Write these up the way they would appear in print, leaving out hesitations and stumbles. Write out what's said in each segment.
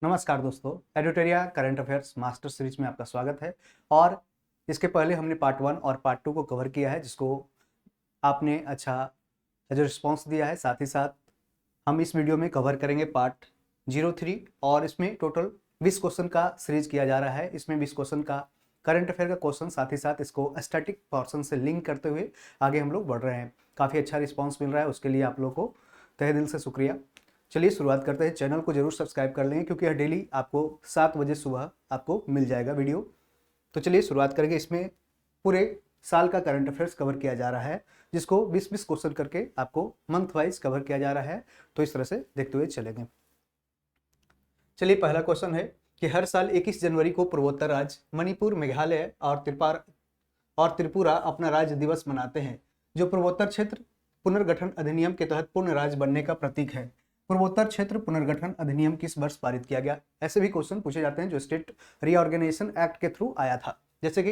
नमस्कार दोस्तों, एडिटोरिया current affairs master series में आपका स्वागत है। और इसके पहले हमने पार्ट 1 और पार्ट 2 को कवर किया है, जिसको आपने अच्छा जो रिस्पॉन्स दिया है। साथ ही साथ हम इस वीडियो में कवर करेंगे पार्ट 03 और इसमें टोटल 20 क्वेश्चन का सीरीज किया जा रहा है। इसमें 20 क्वेश्चन का करंट अफेयर का क्वेश्चन, साथ ही साथ इसको स्टैटिक पोर्शन से लिंक करते हुए आगे हम लोग बढ़ रहे हैं। काफ़ी अच्छा रिस्पॉन्स मिल रहा है, उसके लिए आप लोग को तहे दिल से शुक्रिया। चलिए शुरुआत करते हैं। चैनल को जरूर सब्सक्राइब कर लेंगे क्योंकि यह डेली आपको 7 बजे सुबह आपको मिल जाएगा वीडियो। तो चलिए शुरुआत करेंगे। इसमें पूरे साल का करंट अफेयर्स कवर किया जा रहा है, जिसको 20-20 क्वेश्चन करके आपको मंथ वाइज कवर किया जा रहा है। तो इस तरह से देखते हुए चलेंगे। चलिए पहला क्वेश्चन है कि हर साल 21 जनवरी को पूर्वोत्तर राज्य मणिपुर, मेघालय और त्रिपुरा अपना राज्य दिवस मनाते हैं, जो पूर्वोत्तर क्षेत्र पुनर्गठन अधिनियम के तहत पूर्ण राज्य बनने का प्रतीक है। पूर्वोत्तर क्षेत्र पुनर्गठन अधिनियम किस वर्ष पारित किया गया? ऐसे भी क्वेश्चन पूछे जाते हैं जो स्टेट रीऑर्गेनाइजेशन एक्ट के थ्रू आया था। जैसे कि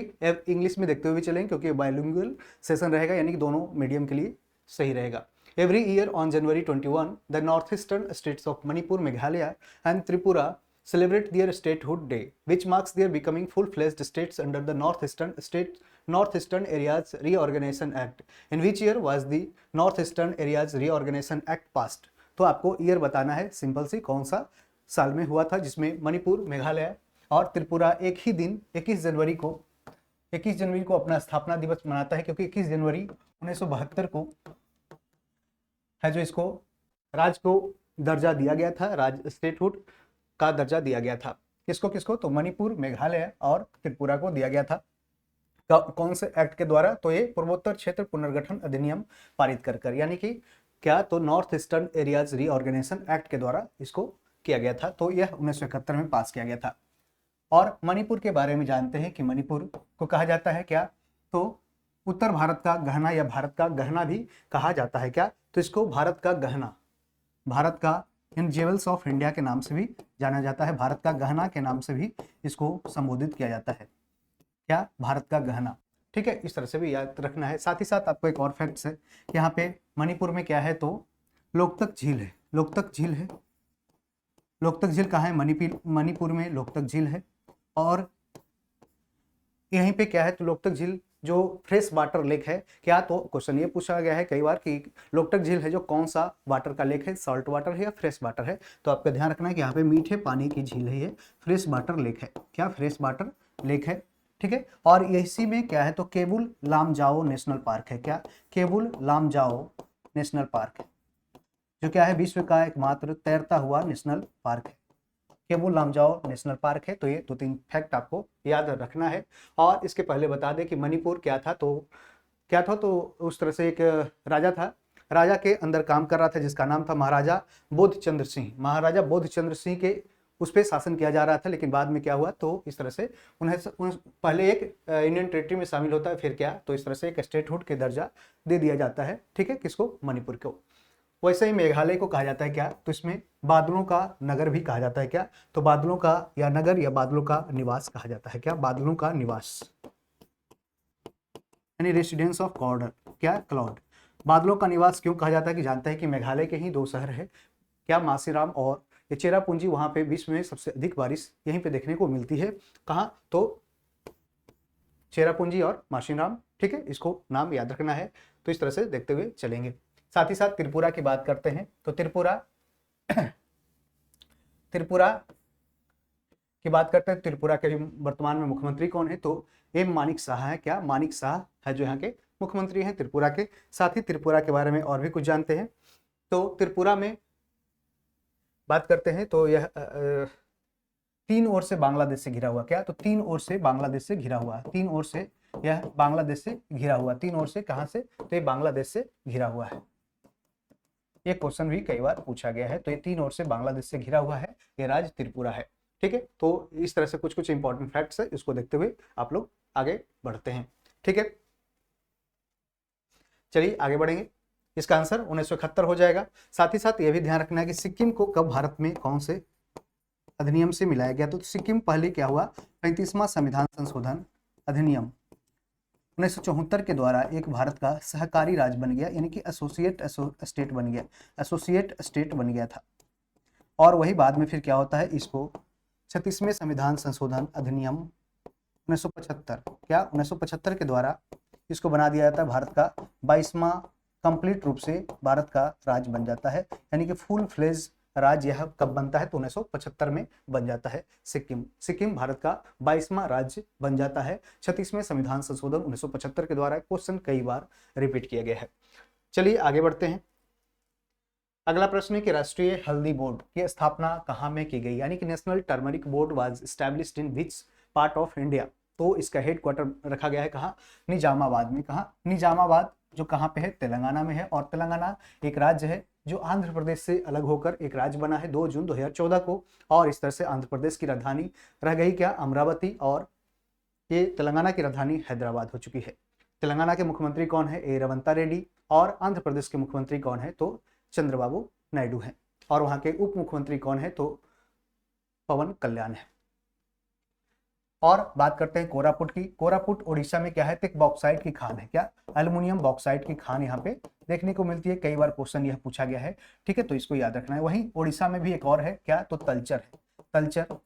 इंग्लिश में देखते हुए चलेंगे क्योंकि बाइलिंगुअल सेशन रहेगा, यानी कि दोनों मीडियम के लिए सही रहेगा। Every year on January 21, the north eastern states of Manipur, Meghalaya and Tripura celebrate their statehood day, which marks their becoming full-fledged states under the Northeastern Areas Reorganization Act. In which year was the Northeastern Areas Reorganization Act passed? तो आपको year बताना है, simple सी, कौन सा साल में हुआ था जिसमें मणिपुर, मेघालय और त्रिपुरा एक ही दिन 21 जनवरी को अपना स्थापना दिवस मनाता है, क्योंकि 21 जनवरी 1972 को है जो इसको राज्य को दर्जा दिया गया था, राज्य स्टेटहुड का दर्जा दिया गया था। किसको? तो मणिपुर, मेघालय और त्रिपुरा को दिया गया था। कौन से एक्ट के द्वारा? तो ये पूर्वोत्तर क्षेत्र पुनर्गठन अधिनियम पारित कर यानी कि क्या, तो north eastern areas reorganisation act के द्वारा इसको किया गया था। तो यह 1971 में पास किया गया था। और मणिपुर के बारे में जानते हैं कि मणिपुर को कहा जाता है क्या? तो उत्तर भारत का गहना या भारत का गहना भी कहा जाता है क्या? तो इसको भारत का गहना, भारत का इन जेवल्स ऑफ इंडिया के नाम से भी जाना जाता है। भारत का गहना के नाम से भी इसको संबोधित किया जाता है। क्या? भारत का गहना। ठीक है, इस तरह से भी याद रखना है। साथ ही साथ आपको एक और फैक्ट्स है, यहाँ पे मणिपुर में क्या है, तो लोकतक झील है। लोकतक झील कहाँ है? मणिपुर में लोकतक झील है। और यहीं पे क्या है, तो लोकतक झील जो फ्रेश वाटर लेक है क्या? तो क्वेश्चन ये पूछा गया है कई बार कि लोकतक झील है जो कौन सा वाटर का लेक है, सॉल्ट वाटर है या फ्रेश वाटर है? तो आपका ध्यान रखना है कि यहाँ पे मीठे पानी की झील है, ये फ्रेश वाटर लेक है। क्या? फ्रेश वाटर लेक है। ठीक है, और इसी में क्या है, तो केबुल लामजाओ नेशनल पार्क है। क्या? केबुल लामजाओ नेशनल पार्क है, जो क्या है, विश्व का एकमात्र तैरता हुआ नेशनल पार्क है। केबुल लामजाओ नेशनल पार्क है। तो ये 2-3 फैक्ट आपको याद रखना है। और इसके पहले बता दें कि मणिपुर क्या था, तो उस तरह से एक राजा था, राजा के अंदर काम कर रहा था जिसका नाम था महाराजा बोधचंद्र सिंह। महाराजा बोधचंद्र सिंह के उस पर शासन किया जा रहा था, लेकिन बाद में क्या हुआ, तो इस तरह से उन्हें पहले एक इंडियन टेरिटरी में शामिल होता है, फिर क्या, तो इस तरह से एक स्टेटहुड के दर्जा दे दिया जाता है। ठीक है, किसको? मणिपुर को। वैसे ही मेघालय को कहा जाता है क्या, तो इसमें बादलों का नगर भी कहा जाता है। क्या? तो बादलों का या नगर या बादलों का निवास कहा जाता है। क्या? बादलों का निवास, यानी रेसिडेंस ऑफ क्लाउड। क्या? क्लाउड। बादलों का निवास क्यों कहा जाता है कि जानते हैं कि मेघालय के ही 2 शहर है, क्या, मासीराम और ये चेरापूंजी। वहां पे विश्व में सबसे अधिक बारिश यहीं पे देखने को मिलती है। कहाँ? तो चेरापूंजी और मासीराम। ठीक है, इसको नाम याद रखना है। तो इस तरह से देखते हुए चलेंगे। साथ ही साथ त्रिपुरा की बात करते हैं। तो त्रिपुरा की बात करते हैं। त्रिपुरा के वर्तमान में मुख्यमंत्री कौन है? तो एम मानिक शाह है। क्या? मानिक शाह है जो यहाँ के मुख्यमंत्री हैं त्रिपुरा के। साथ ही त्रिपुरा के बारे में और भी कुछ जानते हैं। तो त्रिपुरा में बात करते हैं तो यह 3 ओर से बांग्लादेश से घिरा हुआ। क्या? तो 3 ओर से बांग्लादेश से घिरा हुआ। 3 ओर से यह बांग्लादेश से घिरा हुआ। 3 ओर से कहां से? तो ये बांग्लादेश से घिरा हुआ है। ये क्वेश्चन भी कई बार पूछा गया है। तो ये 3 ओर से बांग्लादेश से घिरा हुआ है, ये राज्य त्रिपुरा है। ठीक है, तो इस तरह से कुछ इंपॉर्टेंट फैक्ट्स है, इसको देखते हुए आप लोग आगे बढ़ते हैं। ठीक है, चलिए आगे बढ़ेंगे। इसका आंसर 1971 हो जाएगा। साथ ही साथ ये भी ध्यान रखना है कि सिक्किम को कब भारत में कौन से अधिनियम से मिलाया गया? तो सिक्किम पहले क्या हुआ, 35वां संविधान संशोधन अधिनियम 1974 के द्वारा एक भारत का सहकारी राज्य बन गया, यानी कि एसोसिएट स्टेट बन गया था। और वही बाद में फिर क्या होता है, इसको 36वें संविधान संशोधन अधिनियम 1975, क्या 1975 के द्वारा इसको बना दिया जाता है। भारत का 22वां कंप्लीट रूप से भारत का राज्य बन जाता है, यानी कि फुल फ्लेज राज्य यह कब बनता है, तो 1975 में बन जाता है सिक्किम। सिक्किम भारत का 22वां राज्य बन जाता है 36वें संविधान संशोधन 1975 के द्वारा। क्वेश्चन कई बार रिपीट किया गया है। चलिए आगे बढ़ते हैं। अगला प्रश्न है कि राष्ट्रीय हल्दी बोर्ड की स्थापना कहाँ में की गई, यानी कि national turmeric board was established in which part of India. तो इसका हेडक्वार्टर रखा गया है कहाँ, निजामाबाद में। कहाँ, निजामाबाद, जो कहाँ पे है, तेलंगाना में है। और तेलंगाना एक राज्य है जो आंध्र प्रदेश से अलग होकर एक राज्य बना है 2 जून 2014 को। और इस तरह से आंध्र प्रदेश की राजधानी रह गई क्या, अमरावती, और ये तेलंगाना की राजधानी हैदराबाद हो चुकी है। तेलंगाना के मुख्यमंत्री कौन है, ए रेवंता रेड्डी। और आंध्र प्रदेश के मुख्यमंत्री कौन है, तो चंद्रबाबू नायडू हैं। और वहां के उप मुख्यमंत्री कौन है, तो पवन कल्याण है। और बात करते हैं कोरापुट की। कोरापुट ओडिशा में क्या है, तो एक बॉक्साइट की खान है। क्या, एल्युमिनियम बॉक्साइट की खान यहाँ पे देखने को मिलती है। कई बार क्वेश्चन यह पूछा गया है, ठीक है, तो इसको याद रखना है। वहीं ओडिशा में भी एक और है, क्या, तो तलचर है। तलचर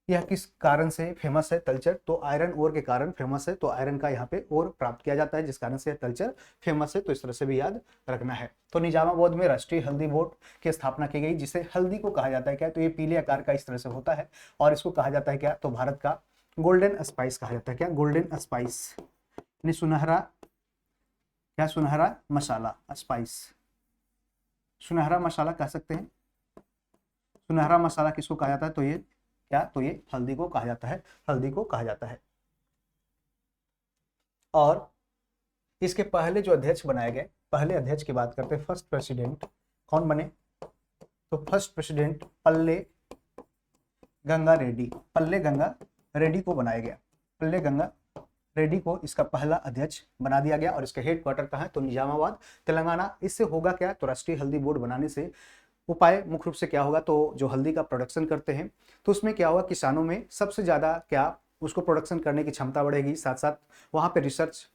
यह किस कारण से फेमस है, तलचर, तो आयरन ओर के कारण फेमस है। तो आयरन का यहाँ पे ओर प्राप्त किया जाता है, जिस कारण से तलचर फेमस है। तो इस तरह से भी याद रखना है। तो निजामाबाद में राष्ट्रीय हल्दी बोर्ड की स्थापना की गई, जिसे हल्दी को कहा जाता है क्या, तो ये पीले आकार का इस तरह से होता है। और इसको कहा जाता है क्या, तो भारत का गोल्डन स्पाइस कहा जाता है। क्या, गोल्डन स्पाइस, यानी सुनहरा, क्या, सुनहरा मसाला, स्पाइस, सुनहरा मसाला कह सकते हैं। सुनहरा मसाला किसको कहा जाता है, तो ये क्या, तो ये हल्दी को कहा जाता है, हल्दी को कहा जाता है। और इसके पहले जो अध्यक्ष बनाए गए, पहले अध्यक्ष की बात करते हैं, फर्स्ट प्रेसिडेंट कौन बने, तो फर्स्ट प्रेसिडेंट पल्ले गंगा रेड्डी, पल्ले गंगा रेड्डी को बनाया गया। पल्ले गंगा रेड्डी को इसका पहला अध्यक्ष बना दिया गया। और इसका हेडक्वार्टर कहाँ है, तो निजामाबाद, तेलंगाना। इससे होगा क्या, तो राष्ट्रीय हल्दी बोर्ड बनाने से उपाय मुख्य रूप से क्या होगा, तो जो हल्दी का प्रोडक्शन करते हैं, तो उसमें क्या होगा, किसानों में सबसे ज़्यादा क्या, उसको प्रोडक्शन करने की क्षमता बढ़ेगी। साथ साथ वहाँ पे रिसर्च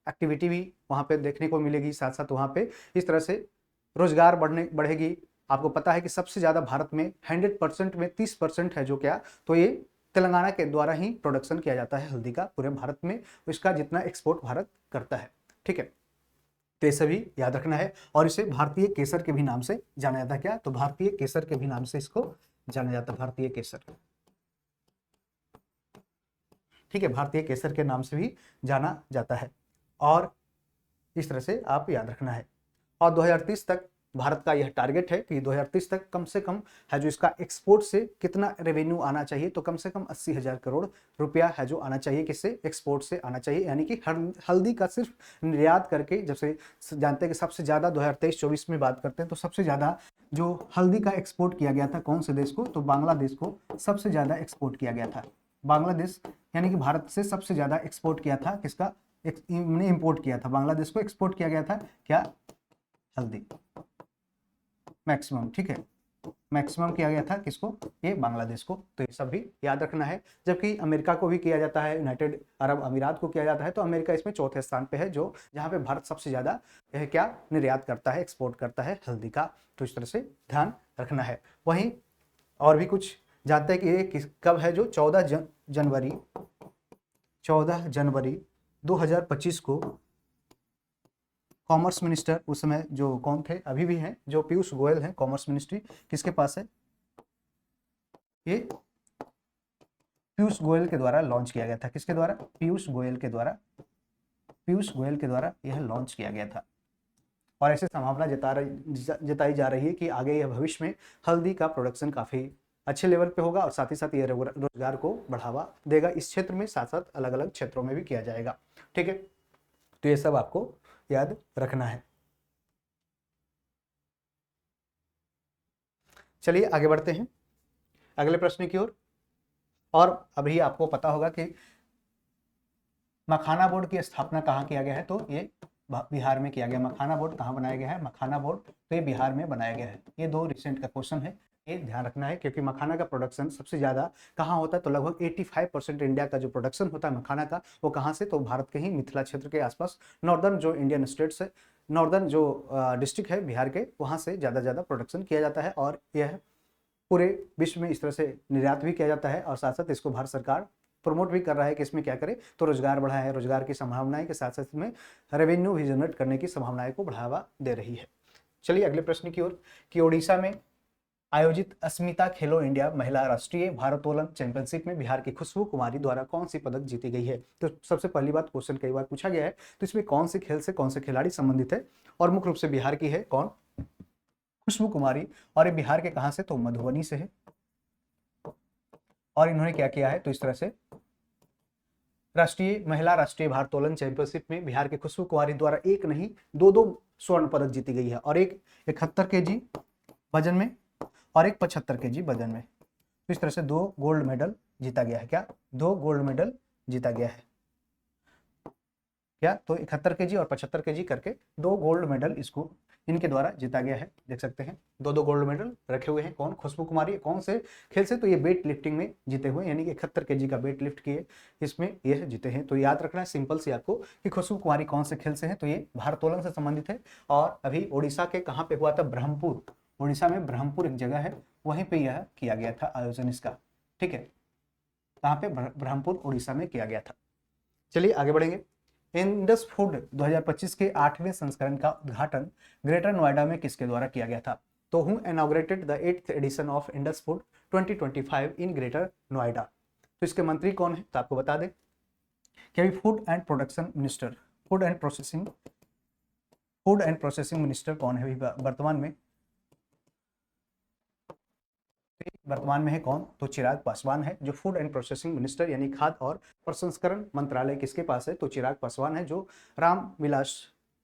एक्टिविटी भी वहाँ पे देखने को मिलेगी। साथ साथ वहाँ पे इस तरह से रोजगार बढ़ेगी। आपको पता है कि सबसे ज़्यादा भारत में 100% में 30% है जो क्या, तो ये तेलंगाना के द्वारा ही प्रोडक्शन किया जाता है हल्दी का पूरे भारत में। इसका जितना एक्सपोर्ट भारत करता है, ठीक है, तो ये सभी याद रखना है। और इसे भारतीय केसर के भी नाम से जाना जाता है। क्या, तो भारतीय केसर के भी नाम से इसको जाना जाता है, भारतीय केसर, ठीक है, भारतीय केसर के नाम से भी जाना जाता है। और इस तरह से आप याद रखना है। और 2030 तक भारत का यह टारगेट है कि 2030 तक कम से कम है जो इसका एक्सपोर्ट से कितना रेवेन्यू आना चाहिए, तो कम से कम 80,000 करोड़ रुपया है जो आना चाहिए, किससे, एक्सपोर्ट से आना चाहिए। यानी कि हल्दी का सिर्फ निर्यात करके, जब से जानते हैं कि सबसे ज़्यादा 2023-24 में बात करते हैं, तो सबसे ज़्यादा जो हल्दी का एक्सपोर्ट किया गया था कौन से देश को, तो बांग्लादेश को सबसे ज़्यादा एक्सपोर्ट किया गया था। बांग्लादेश, यानी कि भारत से सबसे ज़्यादा एक्सपोर्ट किया था, किसका, इंपोर्ट किया था, बांग्लादेश को एक्सपोर्ट किया गया था, क्या, हल्दी, मैक्सिमम, ठीक है, मैक्सिमम किया गया था किसको, ये बांग्लादेश को। तो ये सब भी याद रखना है। जबकि अमेरिका को भी किया जाता है, यूनाइटेड अरब अमीरात को किया जाता है। तो अमेरिका इसमें चौथे स्थान पे है, जो जहाँ पे भारत सबसे ज़्यादा क्या निर्यात करता है, एक्सपोर्ट करता है हल्दी का। तो इस तरह से ध्यान रखना है। वहीं और भी कुछ जानते हैं कि ये कब है, जो 14 जनवरी 2025 को कॉमर्स मिनिस्टर, उस समय जो कौन थे, अभी भी हैं, जो पीयूष गोयल हैं, कॉमर्स मिनिस्ट्री किसके पास है, ये पीयूष गोयल के द्वारा लॉन्च किया गया था। किसके द्वारा, पीयूष गोयल के द्वारा, पीयूष गोयल के द्वारा यह लॉन्च किया गया था। और ऐसे संभावना जताई जा रही है कि आगे यह भविष्य में हल्दी का प्रोडक्शन काफ़ी अच्छे लेवल पे होगा। और साथ ही साथ ये रोजगार को बढ़ावा देगा इस क्षेत्र में, साथ साथ अलग अलग क्षेत्रों में भी किया जाएगा, ठीक है। तो ये सब आपको याद रखना है। चलिए आगे बढ़ते हैं अगले प्रश्न की ओर। और अभी आपको पता होगा कि मखाना बोर्ड की स्थापना कहाँ किया गया है, तो ये बिहार में किया गया। मखाना बोर्ड कहाँ बनाया गया है, मखाना बोर्ड तो ये बिहार में बनाया गया है। ये 2 रिसेंट का क्वेश्चन है, ये ध्यान रखना है, क्योंकि मखाना का प्रोडक्शन सबसे ज़्यादा कहाँ होता है, तो लगभग 85% इंडिया का जो प्रोडक्शन होता है मखाना का, वो कहाँ से, तो भारत के ही मिथिला क्षेत्र के आसपास, नॉर्दर्न जो इंडियन स्टेट्स है, नॉर्दर्न जो डिस्ट्रिक्ट है बिहार के, वहाँ से ज़्यादा प्रोडक्शन किया जाता है और यह पूरे विश्व में इस तरह से निर्यात भी किया जाता है। और साथ साथ इसको भारत सरकार प्रमोट भी कर रहा है कि इसमें क्या करे, तो रोजगार बढ़ाए, रोजगार की संभावनाएं के साथ साथ इसमें रेवेन्यू भी जनरेट करने की संभावनाएं को बढ़ावा दे रही है। चलिए अगले प्रश्न की ओर, कि ओडिशा में आयोजित अस्मिता खेलो इंडिया महिला राष्ट्रीय भारोत्तोलन चैंपियनशिप में बिहार की खुशबू कुमारी द्वारा कौन सी पदक जीती गई है। तो सबसे पहली बात, क्वेश्चन कई बार पूछा गया है, तो इसमें कौन से खेल से कौन से खिलाड़ी संबंधित है, और मुख्य रूप से बिहार की है कौन, खुशबू कुमारी। और ये बिहार के कहां से, तो मधुबनी से है। और इन्होंने क्या किया है, तो इस तरह से महिला राष्ट्रीय भारोत्तोलन चैंपियनशिप में बिहार के खुशबू कुमारी द्वारा एक नहीं दो स्वर्ण पदक जीती गई है, और एक 71 kg वजन में और एक 75 kg वजन में। तो इस तरह से 2 गोल्ड मेडल जीता गया है। क्या, 2 गोल्ड मेडल जीता गया है क्या, तो 71 kg और 75 kg करके 2 गोल्ड मेडल इसको इनके द्वारा जीता गया है। देख सकते हैं 2 गोल्ड मेडल रखे हुए हैं। कौन, खुशबू कुमारी। कौन से खेल से, तो ये वेट लिफ्टिंग में जीते हुए, यानी कि 71 kg का वेट लिफ्ट किए, इसमें ये जीते हैं। तो याद रखना है सिंपल सी आपको कि खुशबू कुमारी कौन से खेल से है, तो ये भारोत्तोलन से संबंधित है। और अभी उड़ीसा के कहाँ पे हुआ था, ब्रह्मपुर, उड़ीसा में ब्रह्मपुर एक जगह है, वहीं पे यह किया गया था आयोजन इसका। ठीक है, कहाँ पे, ब्रह्मपुर उड़ीसा में किया गया था। चलिए आगे बढ़ेंगे। इंडस फूड 2025 के 8वें संस्करण का उद्घाटन ग्रेटर नोएडा में किसके द्वारा किया गया था। तो who inaugurated the 8th edition of Indus food 2025 in greater Noida. तो इसके मंत्री कौन है, तो आपको बता दें कि अभी food and production minister, food and processing minister कौन है अभी वर्तमान में है कौन, तो चिराग पासवान है। जो फूड एंड प्रोसेसिंग मिनिस्टर यानी खाद्य और प्रसंस्करण मंत्रालय किसके पास है, तो चिराग पासवान है। जो रामविलास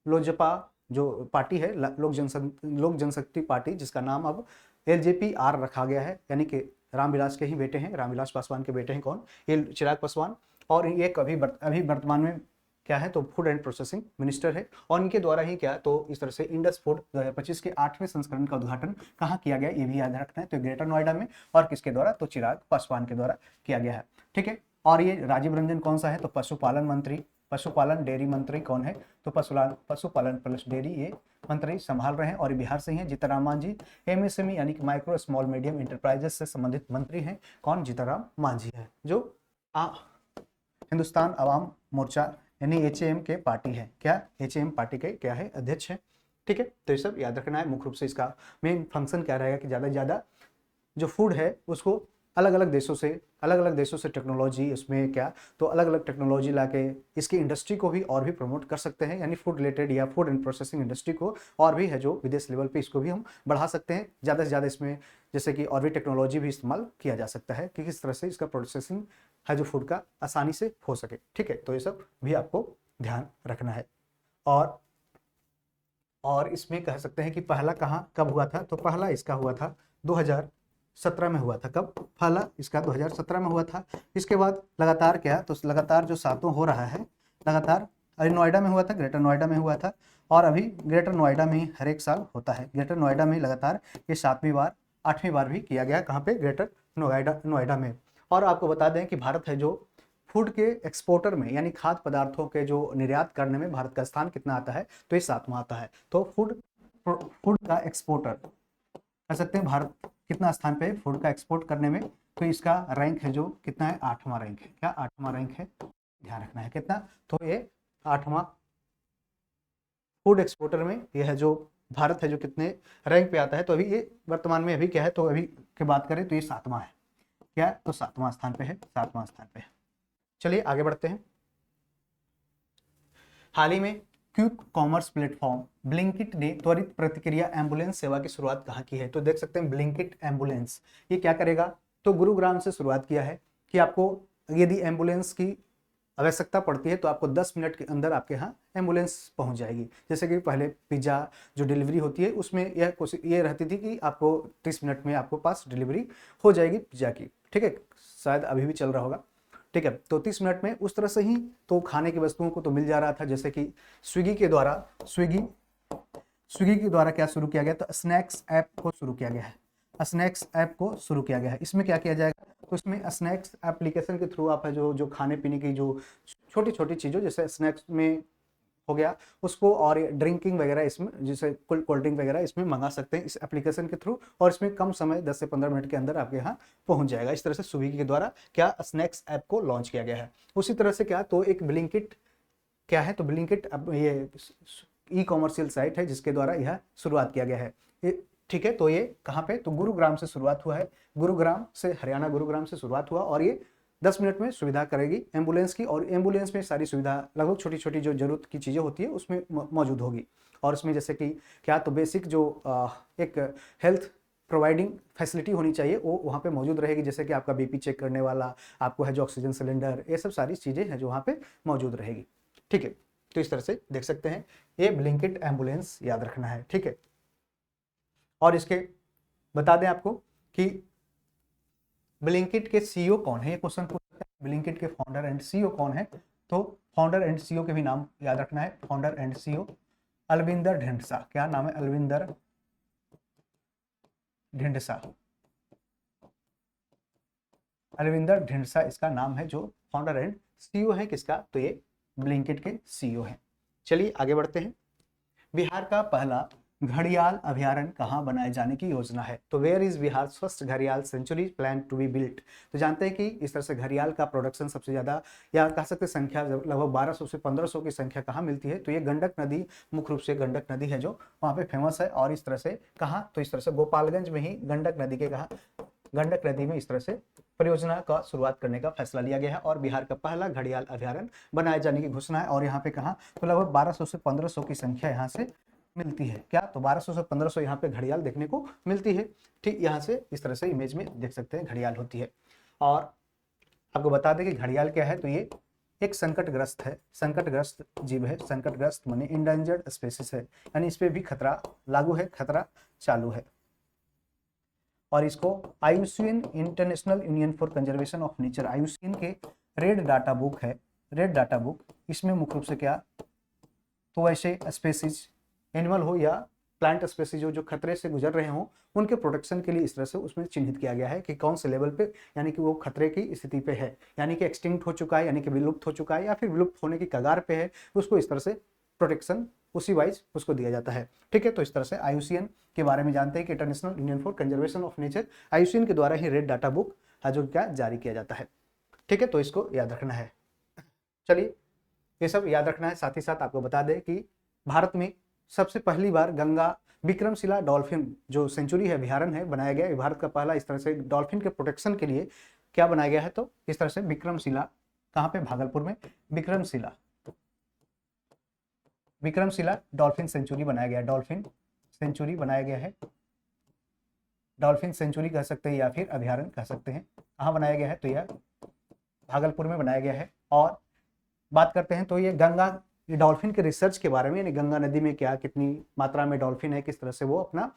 लोजपा जो पार्टी है, लोक जनशक्ति पार्टी, जिसका नाम अब LJP-R रखा गया है, यानी कि रामविलास के ही बेटे हैं, रामविलास पासवान के बेटे हैं कौन, ये चिराग पासवान। और ये अभी वर्तमान में क्या है, तो फूड एंड प्रोसेसिंग मिनिस्टर है। और इनके द्वारा ही क्या, तो इस तरह से इंडस फूड 2025 के 8वें संस्करण का उद्घाटन कहाँ किया गया, ये भी याद रखना है। तो ग्रेटर नोएडा में, और किसके द्वारा, तो चिराग पासवान के द्वारा किया गया है। ठीक है, और ये राजीव रंजन कौन सा है, तो पशुपालन मंत्री, पशुपालन डेयरी मंत्री कौन है, तो पशुपालन प्लस डेयरी ये मंत्री संभाल रहे हैं, और बिहार से ही हैं। जीतनराम मांझी MSME यानी कि माइक्रो स्मॉल मीडियम इंटरप्राइजेस से संबंधित मंत्री हैं कौन, जीतनराम मांझी है, जो हिंदुस्तान अवाम मोर्चा यानी HAM के पार्टी है। क्या, HAM पार्टी के क्या है, अध्यक्ष है। ठीक है, तो ये सब याद रखना है। मुख्य रूप से इसका मेन फंक्शन क्या रहेगा कि ज़्यादा से ज़्यादा जो फूड है उसको अलग अलग देशों से टेक्नोलॉजी, इसमें क्या, तो अलग अलग टेक्नोलॉजी लाके इसकी इंडस्ट्री को भी और भी प्रमोट कर सकते हैं, यानी फूड रिलेटेड या फूड एंड प्रोसेसिंग इंडस्ट्री को और भी है जो विदेश लेवल पे, इसको भी हम बढ़ा सकते हैं ज़्यादा से ज़्यादा। इसमें जैसे कि और भी टेक्नोलॉजी भी इस्तेमाल किया जा सकता है कि किस तरह से इसका प्रोसेसिंग है जो फूड का आसानी से हो सके। ठीक है, तो ये सब भी आपको ध्यान रखना है। और इसमें कह सकते हैं कि पहला कहाँ कब हुआ था, तो पहला इसका हुआ था 2017 में हुआ था। कब, पहला इसका 2017 में हुआ था। इसके बाद लगातार क्या, तो लगातार जो सातों हो रहा है लगातार, अभी नोएडा में हुआ था, ग्रेटर नोएडा में हुआ था, और अभी ग्रेटर नोएडा में हर एक साल होता है। ग्रेटर नोएडा में लगातार ये 7वीं बार 8वीं बार भी किया गया, कहाँ पे, ग्रेटर नोएडा में। और आपको बता दें कि भारत है जो फूड के एक्सपोर्टर में, यानी खाद्य पदार्थों के जो निर्यात करने में भारत का स्थान कितना आता है, तो ये 7वां आता है। तो फूड का एक्सपोर्टर कह सकते हैं भारत कितना स्थान पे फूड का एक्सपोर्ट करने में, तो इसका रैंक है जो कितना है, 8वां रैंक है। क्या, 8वां रैंक है, ध्यान रखना है कितना, तो ये 8वां फूड एक्सपोर्टर में ये है जो भारत है जो कितने रैंक पे आता है। तो अभी ये वर्तमान में अभी क्या है, तो अभी की बात करें तो ये 7वां है। क्या, तो 7वां स्थान पे है, 7वां स्थान पे है। चलिए आगे बढ़ते हैं। हाल ही में क्विक कॉमर्स प्लेटफॉर्म ब्लिंकिट ने त्वरित प्रतिक्रिया एम्बुलेंस सेवा की शुरुआत कहाँ की है, तो देख सकते हैं ब्लिंकिट एम्बुलेंस ये क्या करेगा, तो गुरुग्राम से शुरुआत किया है कि आपको यदि एम्बुलेंस की आवश्यकता पड़ती है तो आपको 10 मिनट के अंदर आपके यहाँ एम्बुलेंस पहुँच जाएगी। जैसे कि पहले पिज़्ज़ा जो डिलीवरी होती है उसमें ये रहती थी कि आपको 30 मिनट में आपको पास डिलीवरी हो जाएगी पिज़्ज़ा की। ठीक है, शायद अभी भी चल रहा होगा। ठीक है, तो 30 मिनट में उस तरह से ही तो खाने की वस्तुओं को तो मिल जा रहा था। जैसे कि स्विगी के द्वारा क्या शुरू किया गया, तो स्नैक्स ऐप को शुरू किया गया है। स्नैक्स ऐप को शुरू किया गया है। इसमें क्या किया जाएगा, तो इसमें स्नैक्स एप्लीकेशन के थ्रू आप है जो खाने पीने की जो छोटी छोटी चीज़ों, जैसे स्नैक्स में हो गया उसको, और ड्रिंकिंग वगैरह इसमें जैसे कोल्ड ड्रिंक वगैरह इसमें मंगा सकते हैं इस एप्लीकेशन के थ्रू, और इसमें कम समय 10 से 15 मिनट के अंदर आपके यहाँ पहुंच जाएगा। इस तरह से स्विगी के द्वारा क्या स्नैक्स ऐप को लॉन्च किया गया है। उसी तरह से क्या तो एक ब्लिंकिट क्या है, तो ब्लिंकिट अब ये ई कॉमर्शियल साइट है जिसके द्वारा यह शुरुआत किया गया है। ठीक है, तो ये कहाँ पे, तो गुरुग्राम से शुरुआत हुआ है, गुरुग्राम से, हरियाणा गुरुग्राम से शुरुआत हुआ, और ये 10 मिनट में सुविधा करेगी एम्बुलेंस की, और एम्बुलेंस में सारी सुविधा लगभग छोटी छोटी जो जरूरत की चीज़ें होती है उसमें मौजूद होगी। और इसमें जैसे कि क्या तो बेसिक जो एक हेल्थ प्रोवाइडिंग फैसिलिटी होनी चाहिए वो वहाँ पे मौजूद रहेगी, जैसे कि आपका बीपी चेक करने वाला, आपको है जो ऑक्सीजन सिलेंडर, ये सब सारी चीज़ें हैं जो वहाँ पे मौजूद रहेगी। ठीक है, तो इस तरह से देख सकते हैं, ये ब्लिंकिट एम्बुलेंस याद रखना है। ठीक है, और इसके बता दें आपको कि ब्लिंकिट के सीईओ कौन है, ये क्वेश्चन पूछ सकते हैं, ब्लिंकिट के फाउंडर एंड सीईओ कौन है, तो फाउंडर एंड सीईओ के भी नाम याद रखना है। Founder and CEO Albinder Dhindsa, क्या नाम है, अलविंदर ढिंडसा, अलविंदर ढिंडसा इसका नाम है, जो फाउंडर एंड सीईओ है किसका, तो ये ब्लिंकिट के सीईओ हैं। चलिए आगे बढ़ते हैं। बिहार का पहला घड़ियाल अभयारण्य कहाँ बनाए जाने की योजना है, तो वेयर इज बिहार फर्स्ट घड़ियाल sanctuary plan to be built. तो जानते हैं कि इस तरह से घड़ियाल का प्रोडक्शन सबसे ज्यादा, या कह सकते संख्या लगभग 1200 से 1500 की संख्या कहाँ मिलती है, तो ये गंडक नदी, मुख्य रूप से गंडक नदी है जो वहाँ पे फेमस है। और इस तरह से कहाँ, तो इस तरह से गोपालगंज में ही गंडक नदी के कहा, गंडक नदी में इस तरह से परियोजना का शुरुआत करने का फैसला लिया गया है, और बिहार का पहला घड़ियाल अभयारण्य बनाए जाने की घोषणा है। और यहाँ पे कहा तो लगभग 1200 से 1500 की संख्या यहाँ से मिलती है, क्या तो 1200 से 1500 यहाँ पे घड़ियाल देखने को मिलती है। ठीक, यहाँ से इस तरह से इमेज में देख सकते हैं घड़ियाल होती है। और आपको बता दें कि घड़ियाल क्या है, तो ये एक संकटग्रस्त है, संकटग्रस्त जीव है, संकटग्रस्त माने इंडेंजर्ड स्पेसिस है, यानी इस पे भी खतरा लागू है, खतरा चालू है। और इसको IUCN international union for conservation of nature, IUCN के रेड डाटा बुक है, रेड डाटा बुक, इसमें मुख्य रूप से क्या तो वैसे स्पेसीज, एनिमल हो या प्लांट स्पेसीज जो खतरे से गुजर रहे हों, उनके प्रोटेक्शन के लिए इस तरह से उसमें चिन्हित किया गया है कि कौन से लेवल पे, यानी कि वो खतरे की स्थिति पे है, यानी कि एक्सटिंक्ट हो चुका है, यानी कि विलुप्त हो चुका है, या फिर विलुप्त होने की कगार पे है, उसको इस तरह से प्रोटेक्शन उसी वाइज उसको दिया जाता है। ठीक है, तो इस तरह से आईयूसीएन के बारे में जानते हैं कि international union for conservation of nature, IUCN के द्वारा ही रेड डाटा बुक है जो क्या जारी किया जाता है। ठीक है, तो इसको याद रखना है। चलिए ये सब याद रखना है, साथ ही साथ आपको बता दें कि भारत में सबसे पहली बार गंगा विक्रमशिला डॉल्फिन जो सेंचुरी है, अभयारण्य है, बनाया गया है। भारत का पहला इस तरह से डॉल्फिन के प्रोटेक्शन के लिए क्या बनाया गया है, तो इस तरह से विक्रमशिला, कहाँ पे, भागलपुर में विक्रमशिला, विक्रमशिला डॉल्फिन सेंचुरी बनाया गया है, डॉल्फिन सेंचुरी बनाया गया है, डॉल्फिन सेंचुरी कह सकते हैं या फिर अभयारण्य कह सकते हैं। कहाँ बनाया गया है, तो यह भागलपुर में बनाया गया है। और बात करते हैं तो ये गंगा, ये डॉल्फिन के रिसर्च के बारे में, यानी गंगा नदी में क्या कितनी मात्रा में डॉल्फिन है, किस तरह से वो अपना